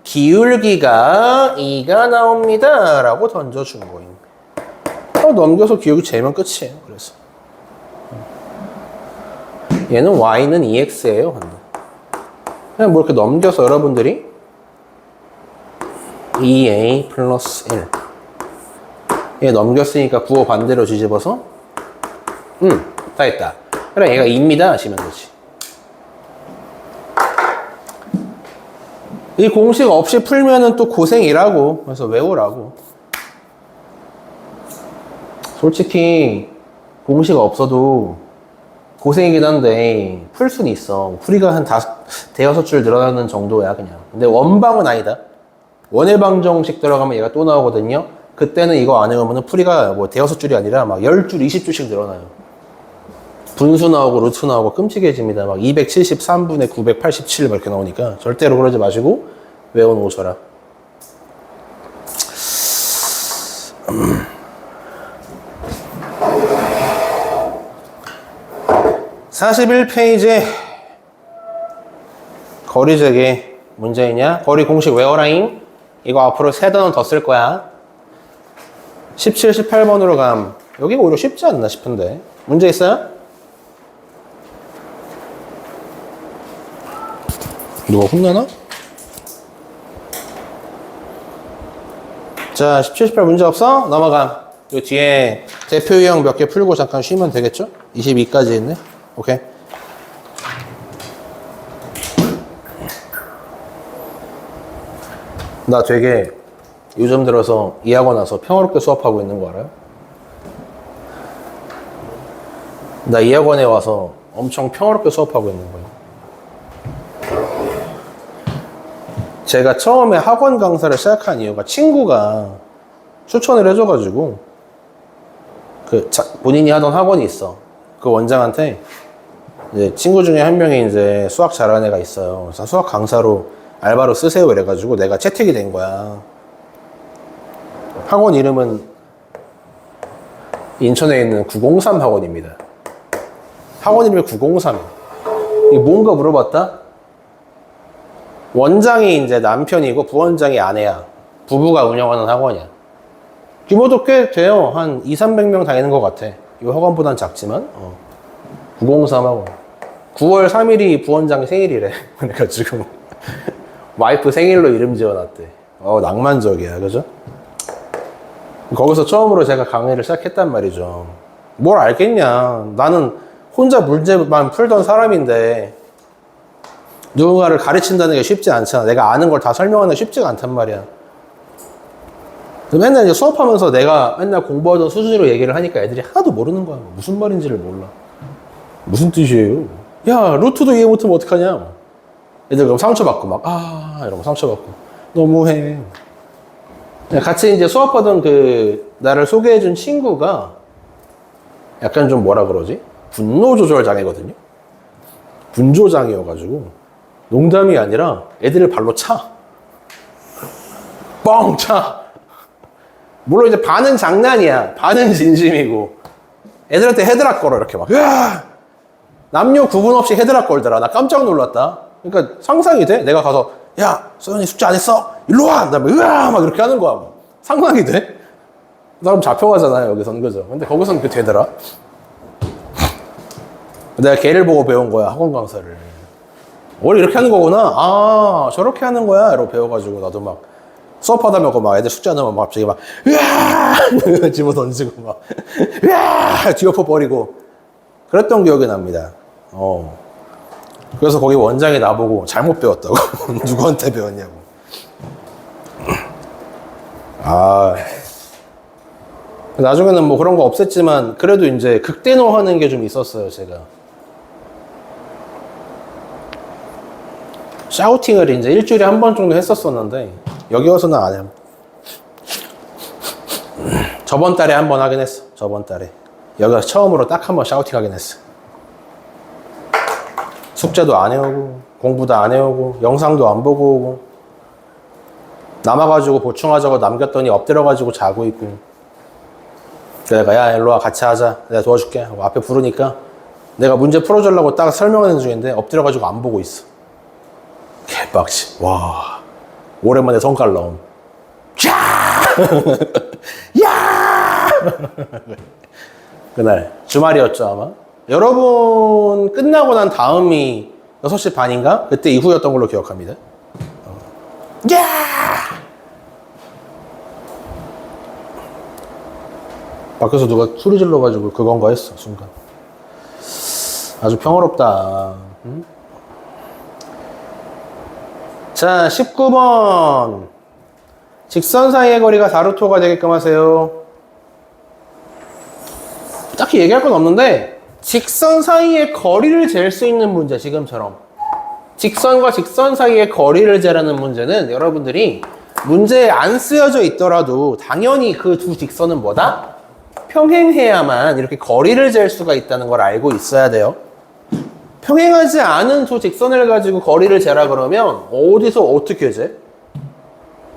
기울기가 2가 나옵니다 라고 던져준 거예요. 넘겨서 기울기 재면 끝이에요. 그래서 얘는 y는 2x예요. 그냥 뭐 이렇게 넘겨서 여러분들이 2a 플러스 1 얘 넘겼으니까 부호 반대로 뒤집어서 다 했다. 그래 얘가 2입니다 하시면 되지. 이 공식 없이 풀면은 또 고생이라고. 그래서 외우라고. 솔직히 공식 없어도 고생이긴 한데 풀 수는 있어. 풀이가 한 대여섯 줄 늘어나는 정도야 그냥. 근데 원방은 아니다. 원해방정식 들어가면 얘가 또 나오거든요. 그때는 이거 안 해오면 풀이가 뭐 대여섯 줄이 아니라 막 10줄, 20줄씩 늘어나요. 분수 나오고 루트 나오고 끔찍해집니다. 막 273분의 987 이렇게 나오니까 절대로 그러지 마시고 외워놓으셔라. 41페이지 거리 재개 문제이냐? 거리 공식 외워라잉. 이거 앞으로 3단원 더 쓸 거야. 17, 18번으로 감. 여기가 오히려 쉽지 않나 싶은데. 문제 있어요? 누가 혼나나? 자, 17, 18 문제 없어? 넘어감. 요 뒤에 대표 유형 몇 개 풀고 잠깐 쉬면 되겠죠? 22까지 있네. 오케이. 나 되게 요즘 들어서 이하고 나서 평화롭게 수업하고 있는 거 알아요? 나 이 학원에 와서 엄청 평화롭게 수업하고 있는 거예요. 제가 처음에 학원 강사를 시작한 이유가 친구가 추천을 해줘가지고 본인이 하던 학원이 있어. 그 원장한테 이제 친구 중에 한 명이 이제 수학 잘하는 애가 있어요. 그래서 수학 강사로 알바로 쓰세요 이래가지고 내가 채택이 된 거야. 학원 이름은 인천에 있는 903 학원입니다. 학원 이름이 903이야. 이게 뭔가 물어봤다? 원장이 이제 남편이고 부원장이 아내야. 부부가 운영하는 학원이야. 규모도 꽤 돼요. 한 200~300명 다니는 것 같아. 이 학원보단 작지만 903 학원. 9월 3일이 부원장 생일이래. 그래가지고 와이프 생일로 이름 지어놨대. 낭만적이야. 그죠? 거기서 처음으로 제가 강의를 시작했단 말이죠. 뭘 알겠냐. 나는 혼자 문제만 풀던 사람인데 누군가를 가르친다는 게 쉽지 않잖아. 내가 아는 걸 다 설명하는 게 쉽지가 않단 말이야. 맨날 이제 수업하면서 내가 맨날 공부하던 수준으로 얘기를 하니까 애들이 하나도 모르는 거야. 무슨 말인지를 몰라. 무슨 뜻이에요? 야, 루트도 이해 못하면 어떡하냐. 애들 그럼 상처받고 막, 이러고 상처받고. 너무해. 같이 이제 수업하던 나를 소개해준 친구가 약간 좀 뭐라 그러지? 분노 조절 장애거든요? 분조장애여가지고 농담이 아니라 애들을 발로 차. 뻥 차. 물론 이제 반은 장난이야. 반은 진심이고. 애들한테 헤드락 걸어, 이렇게 막. 으아! 남녀 구분 없이 헤드락 걸더라. 나 깜짝 놀랐다. 그러니까 상상이 돼? 내가 가서, 야, 소연이 숙제 안 했어? 일로 와! 나 막, 으아! 막 이렇게 하는 거야. 상상이 돼? 그럼 잡혀가잖아요, 여기서는. 그죠? 근데 거기서는 그게 되더라. 내가 걔를 보고 배운 거야, 학원 강사를. 원래 이렇게 하는 거구나. 저렇게 하는 거야. 이러고 배워가지고 나도 막 수업하다 보고 막 애들 숙제 안 하면 막 갑자기 막 으아! 집어 던지고 막 으아! 뒤엎어 버리고 그랬던 기억이 납니다. 그래서 거기 원장이 나보고 잘못 배웠다고. 누구한테 배웠냐고. 나중에는 뭐 그런 거 없앴지만 그래도 이제 극대노하는 게 좀 있었어요, 제가. 샤우팅을 이제 일주일에 한 번 정도 했었었는데 여기 와서는 안 해요. 저번 달에 한 번 하긴 했어. 저번 달에. 여기가 처음으로 딱 한 번 샤우팅 하긴 했어. 숙제도 안 해오고, 공부도 안 해오고, 영상도 안 보고 오고, 남아가지고 보충하자고 남겼더니 엎드려가지고 자고 있고. 그래서 내가, 야, 일로와, 같이 하자. 내가 도와줄게. 하고 앞에 부르니까 내가 문제 풀어주려고 딱 설명하는 중인데 엎드려가지고 안 보고 있어. 개빡치. 와. 오랜만에 성깔 나옴. 야! 그날 주말이었죠 아마. 여러분 끝나고 난 다음이 6시 반인가? 그때 이후였던 걸로 기억합니다. 야! 밖에서 누가 소리 질러가지고 그건가 했어 순간. 아주 평화롭다. 응? 자 19번 직선 사이의 거리가 4루토가 되게끔 하세요. 딱히 얘기할 건 없는데 직선 사이의 거리를 잴 수 있는 문제, 지금처럼 직선과 직선 사이의 거리를 재라는 문제는 여러분들이 문제에 안 쓰여져 있더라도 당연히 그 두 직선은 뭐다? 평행해야만 이렇게 거리를 잴 수가 있다는 걸 알고 있어야 돼요. 평행하지 않은 두 직선을 가지고 거리를 재라 그러면 어디서 어떻게 재?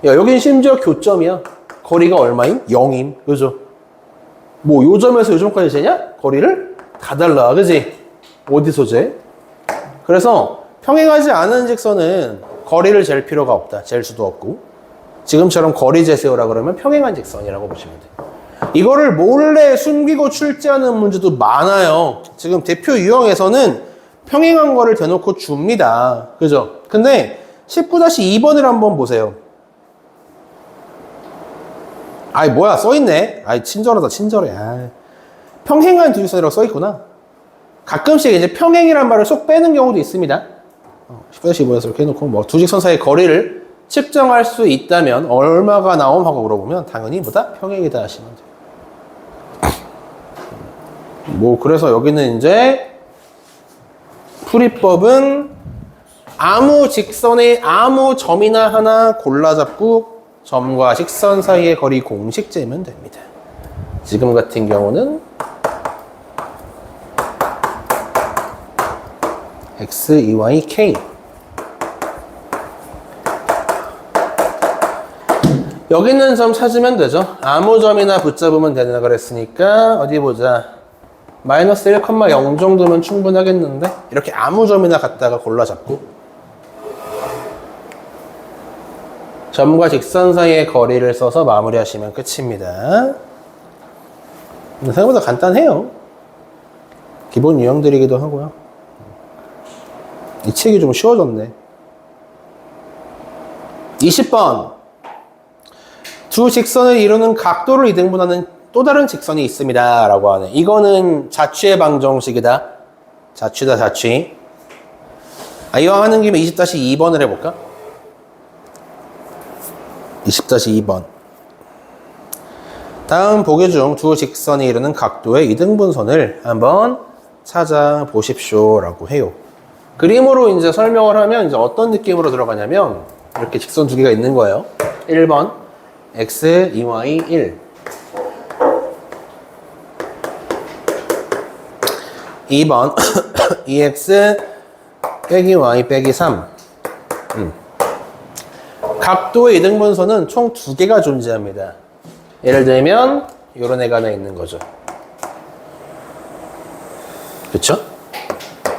야, 여긴 심지어 교점이야. 거리가 얼마임? 0임. 그죠? 뭐 요점에서 요점까지 재냐? 거리를? 다 달라. 그지? 어디서 재? 그래서 평행하지 않은 직선은 거리를 잴 필요가 없다. 잴 수도 없고. 지금처럼 거리 재세요라 그러면 평행한 직선이라고 보시면 돼요. 이거를 몰래 숨기고 출제하는 문제도 많아요. 지금 대표 유형에서는 평행한 거를 대놓고 줍니다. 그죠? 근데 19-2번을 한번 보세요. 아이 뭐야 써있네. 아이 친절하다 친절해. 아이. 평행한 두 직선이라고 써있구나. 가끔씩 이제 평행이란 말을 쏙 빼는 경우도 있습니다. 19-2번에서 이렇게 해놓고 뭐 두 직선 사이의 거리를 측정할 수 있다면 얼마가 나옴 하고 물어보면 당연히 뭐다? 평행이다 하시면 돼요. 뭐 그래서 여기는 이제 풀이법은 아무 직선의 아무 점이나 하나 골라 잡고 점과 직선 사이의 거리 공식 재면 됩니다. 지금 같은 경우는 x, 2y, k. 여기 있는 점 찾으면 되죠. 아무 점이나 붙잡으면 되나 그랬으니까 어디 보자. 마이너스 1,0 정도면 충분하겠는데 이렇게 아무 점이나 갖다가 골라 잡고 점과 직선 사이의 거리를 써서 마무리하시면 끝입니다. 생각보다 간단해요. 기본 유형들이기도 하고요. 이 책이 좀 쉬워졌네. 20번 두 직선을 이루는 각도를 이등분하는 또 다른 직선이 있습니다 라고 하네. 이거는 자취의 방정식이다. 자취다 자취. 이왕 하는 김에 20-2번을 해볼까? 20-2번 다음 보기 중 두 직선이 이루는 각도의 이등분선을 한번 찾아보십시오 라고 해요. 그림으로 이제 설명을 하면 이제 어떤 느낌으로 들어가냐면 이렇게 직선 두 개가 있는 거예요. 1번 x, 2y, 1 2번 2x 빼기 y 빼기 3 각도의 이등분선은 총 2개가 존재합니다. 예를 들면 이런 애가 하나 있는 거죠. 그쵸?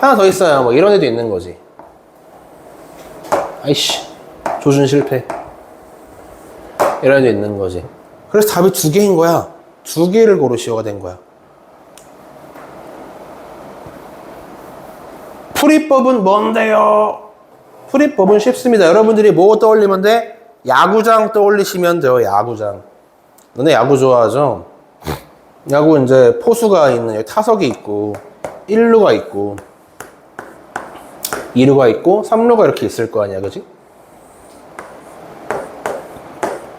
하나 더 있어요. 뭐 이런 애도 있는 거지. 아이씨 조준 실패. 이런 애도 있는 거지. 그래서 답이 2개인 거야. 2개를 고르시오가 된 거야. 풀이법은 뭔데요? 풀이법은 쉽습니다. 여러분들이 뭐 떠올리면 돼? 야구장 떠올리시면 돼요. 야구장. 너네 야구 좋아하죠? 야구 이제 포수가 있는 여기 타석이 있고 1루가 있고 2루가 있고 3루가 이렇게 있을 거 아니야, 그지?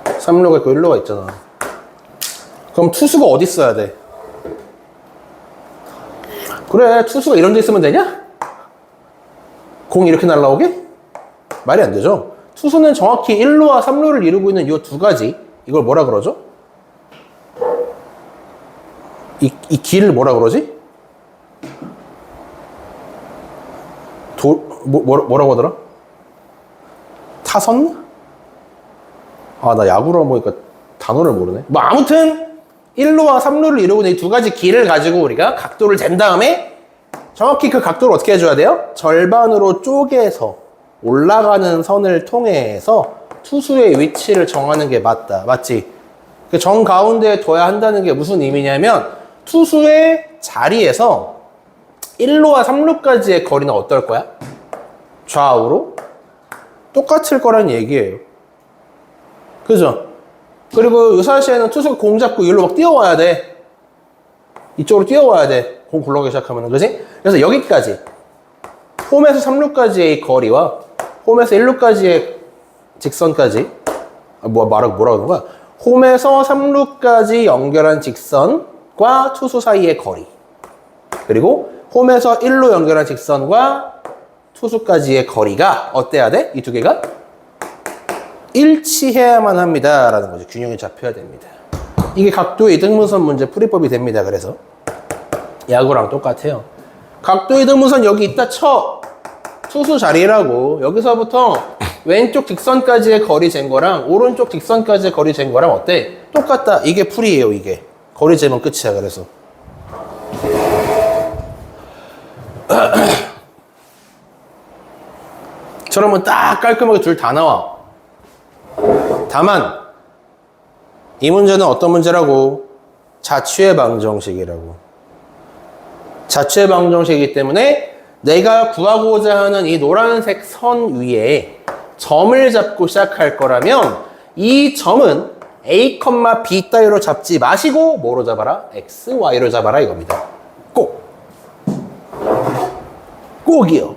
3루가 있고 1루가 있잖아. 그럼 투수가 어디 있어야 돼? 그래, 투수가 이런 데 있으면 되냐? 공이 이렇게 날라오게? 말이 안 되죠. 투수는 정확히 1루와 3루를 이루고 있는 이 두 가지, 이걸 뭐라 그러죠? 이 길을 뭐라 그러지? 뭐라고 하더라? 타선? 아, 나 야구로 보니까 단어를 모르네. 뭐, 아무튼, 1루와 3루를 이루고 있는 이 두 가지 길을 가지고 우리가 각도를 잰 다음에 정확히 그 각도를 어떻게 해줘야 돼요? 절반으로 쪼개서 올라가는 선을 통해서 투수의 위치를 정하는 게 맞다. 맞지? 그 정 가운데에 둬야 한다는 게 무슨 의미냐면 투수의 자리에서 1루와 3루까지의 거리는 어떨 거야? 좌우로 똑같을 거란 얘기예요. 그죠? 그리고 유사시에는 투수가 공 잡고 일로 막 뛰어와야 돼. 이쪽으로 뛰어와야 돼. 공 굴러가기 시작하면, 그지? 그래서 여기까지 홈에서 3루까지의 거리와 홈에서 1루까지의 직선까지 뭐라고 하는 거야? 홈에서 3루까지 연결한 직선과 투수 사이의 거리, 그리고 홈에서 1루 연결한 직선과 투수까지의 거리가 어때야 돼? 이 두 개가 일치해야만 합니다 라는 거죠. 균형이 잡혀야 됩니다. 이게 각도의 이등분선 문제 풀이법이 됩니다. 그래서 야구랑 똑같아요. 각도의 이등분선 여기 있다 쳐. 투수 자리라고. 여기서부터 왼쪽 직선까지의 거리 잰 거랑 오른쪽 직선까지의 거리 잰 거랑 어때? 똑같다. 이게 풀이에요. 이게 거리 재면 끝이야. 그래서 저러면 딱 깔끔하게 둘 다 나와. 다만 이 문제는 어떤 문제라고? 자취의 방정식이라고. 자취의 방정식이기 때문에 내가 구하고자 하는 이 노란색 선 위에 점을 잡고 시작할 거라면 이 점은 A, B 따위로 잡지 마시고 뭐로 잡아라? X, Y로 잡아라 이겁니다. 꼭이요.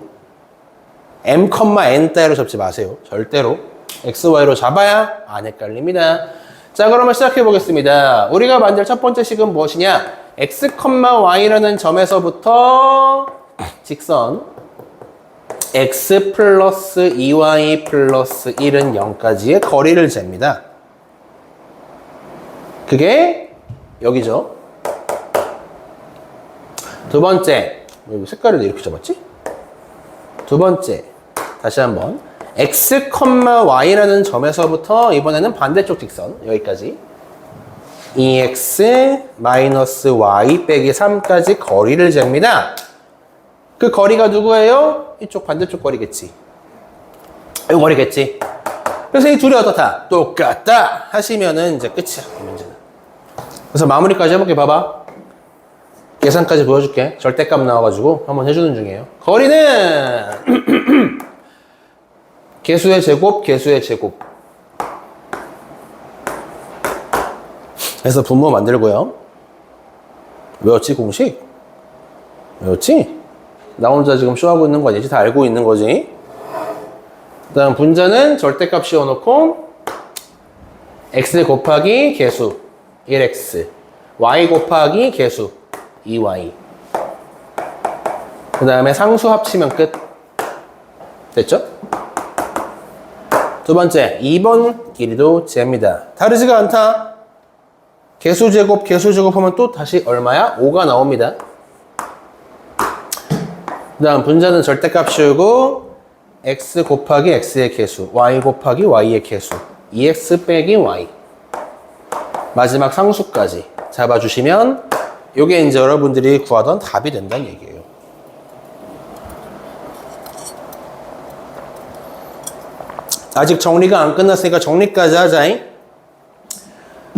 M, N 따위로 잡지 마세요. 절대로. X, Y로 잡아야 안 헷갈립니다. 자, 그러면 시작해 보겠습니다. 우리가 만들 첫 번째 식은 무엇이냐? X, Y라는 점에서부터 직선 X 플러스 2Y 플러스 1은 0까지의 거리를 잽니다. 그게 여기죠. 두 번째, 여기 색깔을 이렇게 잡았지? 두 번째, 다시 한번 X, Y라는 점에서부터 이번에는 반대쪽 직선 여기까지 2X 마이너스 Y 빼기 3까지 거리를 잽니다. 그 거리가 누구예요? 이쪽 반대쪽 거리겠지. 이 거리겠지. 그래서 이 둘이 어떻다? 똑같다 하시면은 이제 끝이야, 이 문제는. 그래서 마무리까지 해볼게. 봐봐. 계산까지 보여줄게. 절대값 나와가지고 한번 해주는 중이에요. 거리는 개수의 제곱, 개수의 제곱. 해서 분모 만들고요. 외웠지, 공식? 외웠지? 나 혼자 지금 쇼하고 있는 거 아니지? 다 알고 있는 거지? 그 다음 분자는 절대값 씌워놓고 x 곱하기 개수 1x y 곱하기 개수 2y 그 다음에 상수 합치면 끝. 됐죠? 두 번째, 2번 길이도 잽니다. 다르지가 않다. 개수 제곱 하면 또 다시 얼마야? 5가 나옵니다. 그 다음 분자는 절대값 씌우고 x 곱하기 x의 개수, y 곱하기 y의 개수, 2x 빼기 y 마지막 상수까지 잡아주시면 이게 이제 여러분들이 구하던 답이 된다는 얘기예요. 아직 정리가 안 끝났으니까 정리까지 하자잉.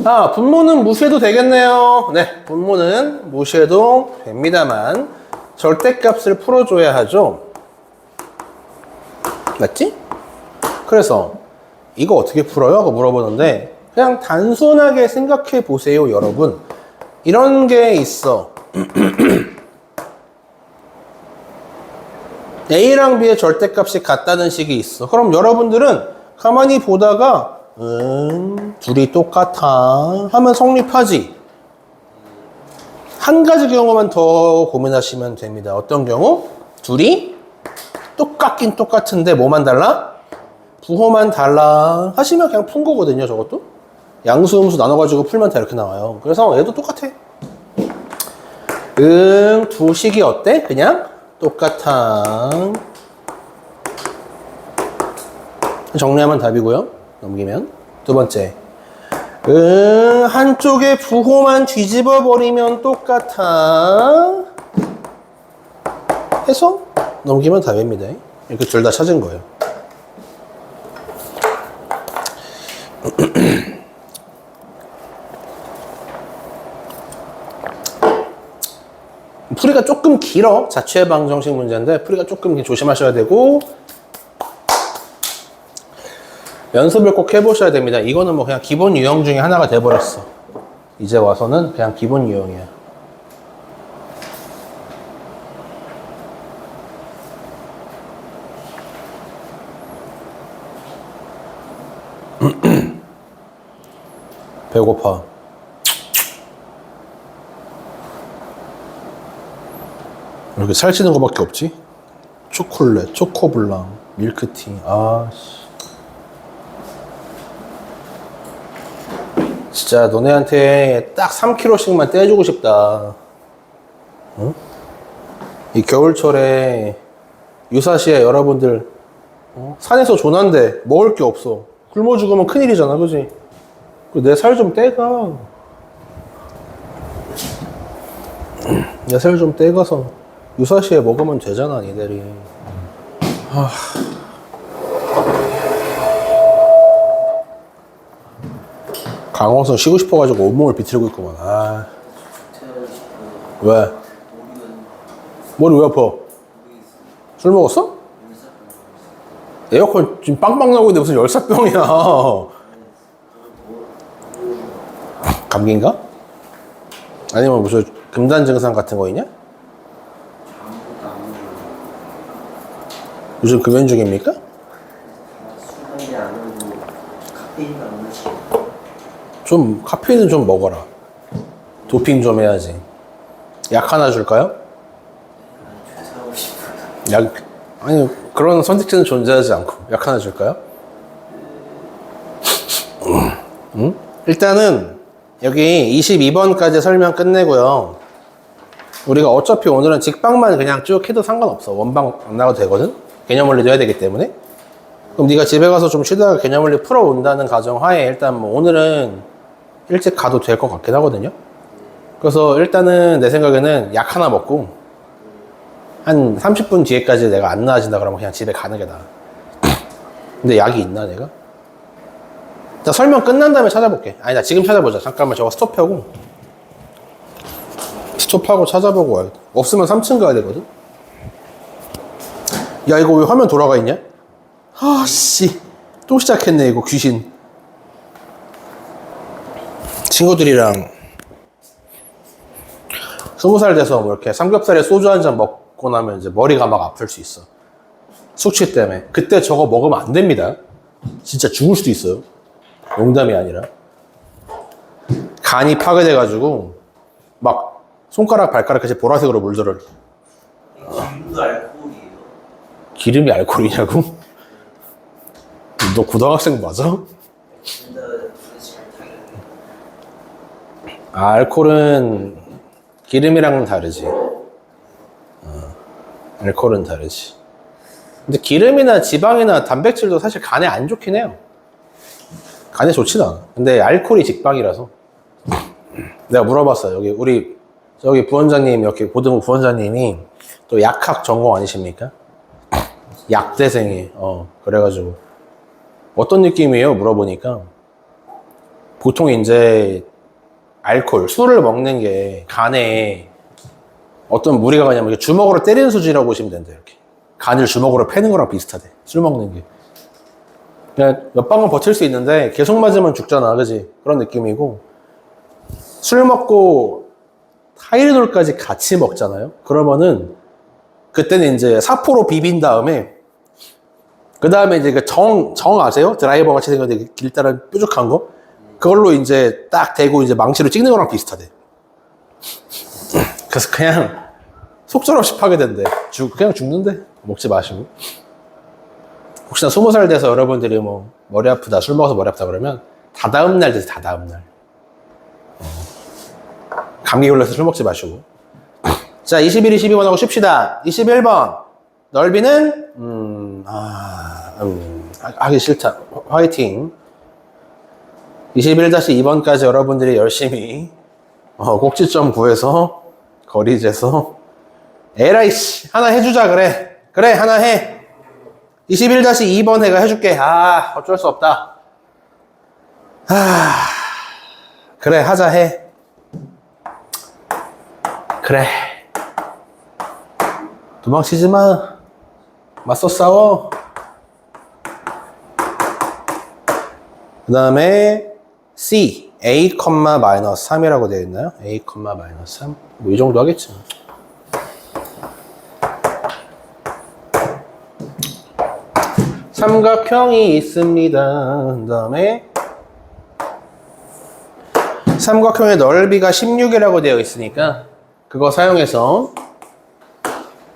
아, 분모는 무시해도 되겠네요. 네, 분모는 무시해도 됩니다만 절대값을 풀어줘야 하죠. 맞지? 그래서 이거 어떻게 풀어요? 하고 물어보는데 그냥 단순하게 생각해 보세요, 여러분. 이런 게 있어. A랑 B의 절대값이 같다는 식이 있어. 그럼 여러분들은 가만히 보다가 둘이 똑같아 하면 성립하지. 한 가지 경우만 더 고민하시면 됩니다. 어떤 경우? 둘이 똑같긴 똑같은데 뭐만 달라? 부호만 달라 하시면 그냥 푼 거거든요. 저것도 양수 음수 나눠가지고 풀면 다 이렇게 나와요. 그래서 얘도 똑같아. 응, 두 식이 어때? 그냥 똑같아. 정리하면 답이고요. 넘기면. 두 번째. 응, 한쪽에 부호만 뒤집어 버리면 똑같아. 해서 넘기면 답입니다. 이렇게 둘 다 찾은 거예요. 풀이가 조금 길어. 자취해방 정식 문제인데 풀이가 조금 조심하셔야 되고 연습을 꼭 해보셔야 됩니다. 이거는 뭐 그냥 기본 유형 중에 하나가 돼버렸어. 이제 와서는 그냥 기본 유형이야. 배고파. 이렇게 살찌는 거밖에 없지? 초콜릿, 초코블랑, 밀크티. 아씨. 진짜 너네한테 딱 3kg씩만 떼주고 싶다. 응? 이 겨울철에 유사시에 여러분들 산에서 조난데 먹을 게 없어. 굶어 죽으면 큰일이잖아, 그지? 내 살 좀 떼가. 내 살 좀 떼가서 유사시에 먹으면 되잖아, 니들이. 강원선 쉬고 싶어가지고 온몸을 비틀고 있구만. 아. 왜? 머리 왜 아파? 술 먹었어? 에어컨 지금 빵빵 나고 있는데 무슨 열사병이야. 감기인가? 아니면 무슨 금단 증상 같은 거 있냐? 요즘 금연 중입니까? 술한잔 안 하고 카페인도 안 마시고 좀 카페인은 좀 먹어라. 도핑 좀 해야지. 약 하나 줄까요? 사고 싶어요. 약 아니 그런 선택지는 존재하지 않고 약 하나 줄까요? 응? 일단은 여기 22번까지 설명 끝내고요. 우리가 어차피 오늘은 직방만 그냥 쭉 해도 상관없어. 원방 안 나가도 되거든. 개념원리도 해야 되기 때문에. 그럼 네가 집에 가서 좀 쉬다가 개념원리 풀어온다는 가정하에 일단 뭐 오늘은 일찍 가도 될 것 같긴 하거든요. 그래서 일단은 내 생각에는 약 하나 먹고 한 30분 뒤에까지 내가 안 나아진다 그러면 그냥 집에 가는 게 나아. 근데 약이 있나 내가? 자, 설명 끝난 다음에 찾아볼게. 아니다, 지금 찾아보자. 잠깐만 저거 스톱하고 찾아보고 와야겠다. 없으면 3층 가야 되거든. 야, 이거 왜 화면 돌아가 있냐? 아씨, 또 시작했네 이거 귀신. 친구들이랑 20살 돼서 뭐 이렇게 삼겹살에 소주 한 잔 먹고 나면 이제 머리가 막 아플 수 있어. 숙취 때문에. 그때 저거 먹으면 안 됩니다. 진짜 죽을 수도 있어요. 농담이 아니라. 간이 파괴돼가지고 막 손가락 발가락 같이 보라색으로 물들어. 기름도 알코올이에요. 기름이 알코올이냐고? 너 고등학생 맞아? 근데 잘 타겠네. 알코올은 기름이랑은 다르지. 알코올은 다르지. 근데 기름이나 지방이나 단백질도 사실 간에 안 좋긴 해요. 간에 좋진 않아. 근데 알코올이 직방이라서. 내가 물어봤어요. 여기 우리 저기 부원장님, 이렇게 고등부 부원장님이 또 약학 전공 아니십니까? 약대생이. 그래가지고 어떤 느낌이에요? 물어보니까 보통 이제 알코올, 술을 먹는 게 간에 어떤 무리가 가냐면 주먹으로 때리는 수준이라고 보시면 된다. 이렇게 간을 주먹으로 패는 거랑 비슷하대. 술 먹는 게. 그냥 몇 방은 버틸 수 있는데 계속 맞으면 죽잖아, 그지? 그런 느낌이고, 술 먹고 타이레놀까지 같이 먹잖아요. 그러면은 그때는 이제 사포로 비빈 다음에 그 다음에 이제 정 아세요? 드라이버 같이 생겼는데 길다란 뾰족한 거, 그걸로 이제 딱 대고 이제 망치로 찍는 거랑 비슷하대. 그래서 그냥 속절없이 파괴된대. 그냥 죽는데 먹지 마시고. 혹시나 20살 돼서 여러분들이 뭐 머리 아프다, 술 먹어서 머리 아프다 그러면 다다음 날 드세요. 다다음 날. 감기 걸려서 술 먹지 마시고. 자, 21, 22번하고 쉽시다. 21번. 넓이는, 하기 싫다. 화이팅. 21-2번까지 여러분들이 열심히, 꼭지점 구해서, 거리 재서, 에라이씨, 하나 해주자, 그래. 그래, 하나 해. 21-2번 해가 해줄게. 어쩔 수 없다. 그래, 하자 해. 그래. 도망치지 마. 맞서 싸워. 그 다음에 C, A, 마이너스 3이라고 되어 있나요? A, 마이너스 3. 뭐 이 정도 하겠지. 삼각형이 있습니다. 그 다음에 삼각형의 넓이가 16이라고 되어 있으니까 그거 사용해서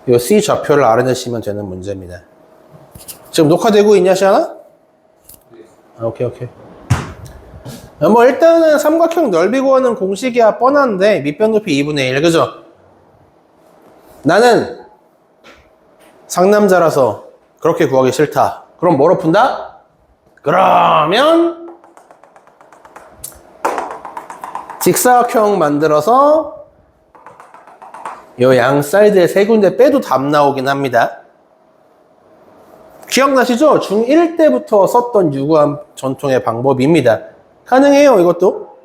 이 C 좌표를 알아내시면 되는 문제입니다. 지금 녹화되고 있냐, 시아나? 오케이. 뭐 일단은 삼각형 넓이 구하는 공식이야 뻔한데 밑변 높이 2분의 1, 그죠? 나는 상남자라서 그렇게 구하기 싫다. 그럼 뭐로 푼다? 그러면 직사각형 만들어서 요 양 사이드에 세 군데 빼도 답 나오긴 합니다. 기억나시죠? 중1 때부터 썼던 유구함 전통의 방법입니다. 가능해요, 이것도.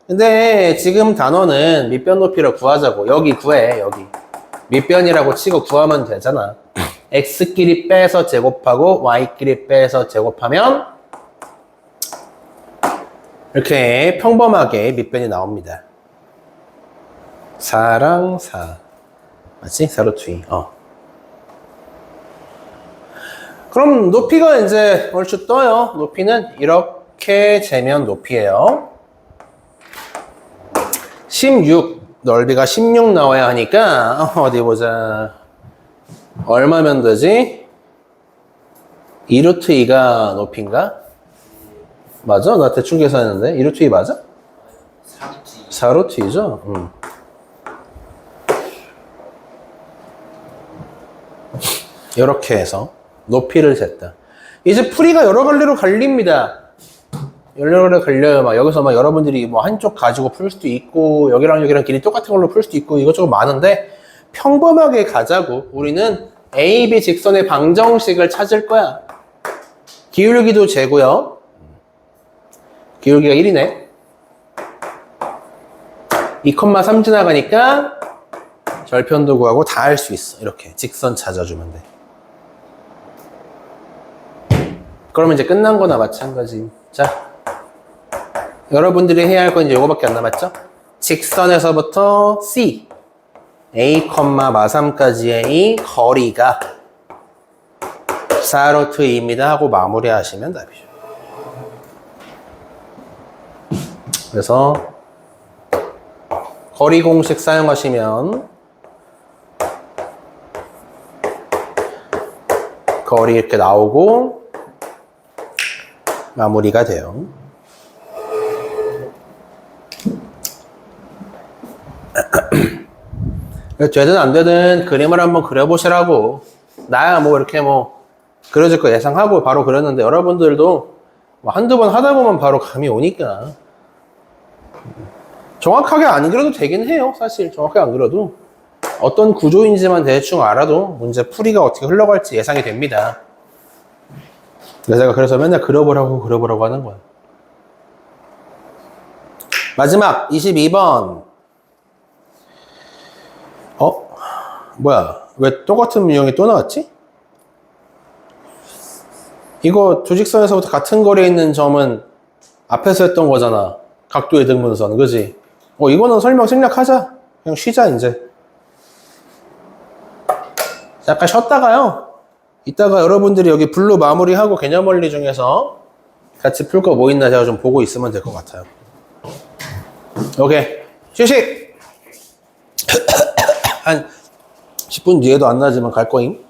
근데 지금 단어는 밑변 높이를 구하자고. 여기 구해, 여기. 밑변이라고 치고 구하면 되잖아. x끼리 빼서 제곱하고 y끼리 빼서 제곱하면 이렇게 평범하게 밑변이 나옵니다. 4랑 4. 맞지? 4루트 2. 그럼 높이가 이제 얼추 떠요. 높이는 이렇게 재면 높이에요. 16. 넓이가 16 나와야 하니까 어디 보자. 얼마면 되지? 2루트 2가 높이인가? 맞아? 나 대충 계산했는데 2루트 2 맞아? 4루트 2죠? 이렇게 해서 높이를 쟀다. 이제 풀이가 여러 갈래로 갈립니다. 여러 갈래로 갈려요. 막 여기서 막 여러분들이 뭐 한쪽 가지고 풀 수도 있고 여기랑 여기랑 길이 똑같은 걸로 풀 수도 있고 이것저것 많은데 평범하게 가자고. 우리는 A, B 직선의 방정식을 찾을 거야. 기울기도 재고요. 기울기가 1이네. 2,3 지나가니까 절편도 구하고 다 할 수 있어. 이렇게 직선 찾아주면 돼. 그러면 이제 끝난 거나 마찬가지. 자, 여러분들이 해야 할 건 이제 요거밖에 안 남았죠? 직선에서부터 C, A, 마3까지의 이 거리가 4루트 2입니다 하고 마무리하시면 답이죠. 그래서 거리 공식 사용하시면 거리 이렇게 나오고 마무리가 돼요. 되든 안 되든 그림을 한번 그려보시라고. 나야 뭐 이렇게 뭐 그려질 거 예상하고 바로 그렸는데 여러분들도 뭐 한두 번 하다 보면 바로 감이 오니까 정확하게 안 그려도 되긴 해요. 사실 정확하게 안 그려도 어떤 구조인지만 대충 알아도 문제 풀이가 어떻게 흘러갈지 예상이 됩니다. 그래서 맨날 그려보라고 하는 거야. 마지막 22번. 뭐야? 왜 똑같은 유형이 또 나왔지? 이거 두 직선에서부터 같은 거리에 있는 점은 앞에서 했던 거잖아. 각도의 등분선, 그지? 이거는 설명 생략하자. 그냥 쉬자, 이제. 잠깐 쉬었다가요. 이따가 여러분들이 여기 블루 마무리하고 개념 원리 중에서 같이 풀 거 뭐 있나 제가 좀 보고 있으면 될 것 같아요. 오케이. 휴식! 한 10분 뒤에도 안 나지만 갈 거임.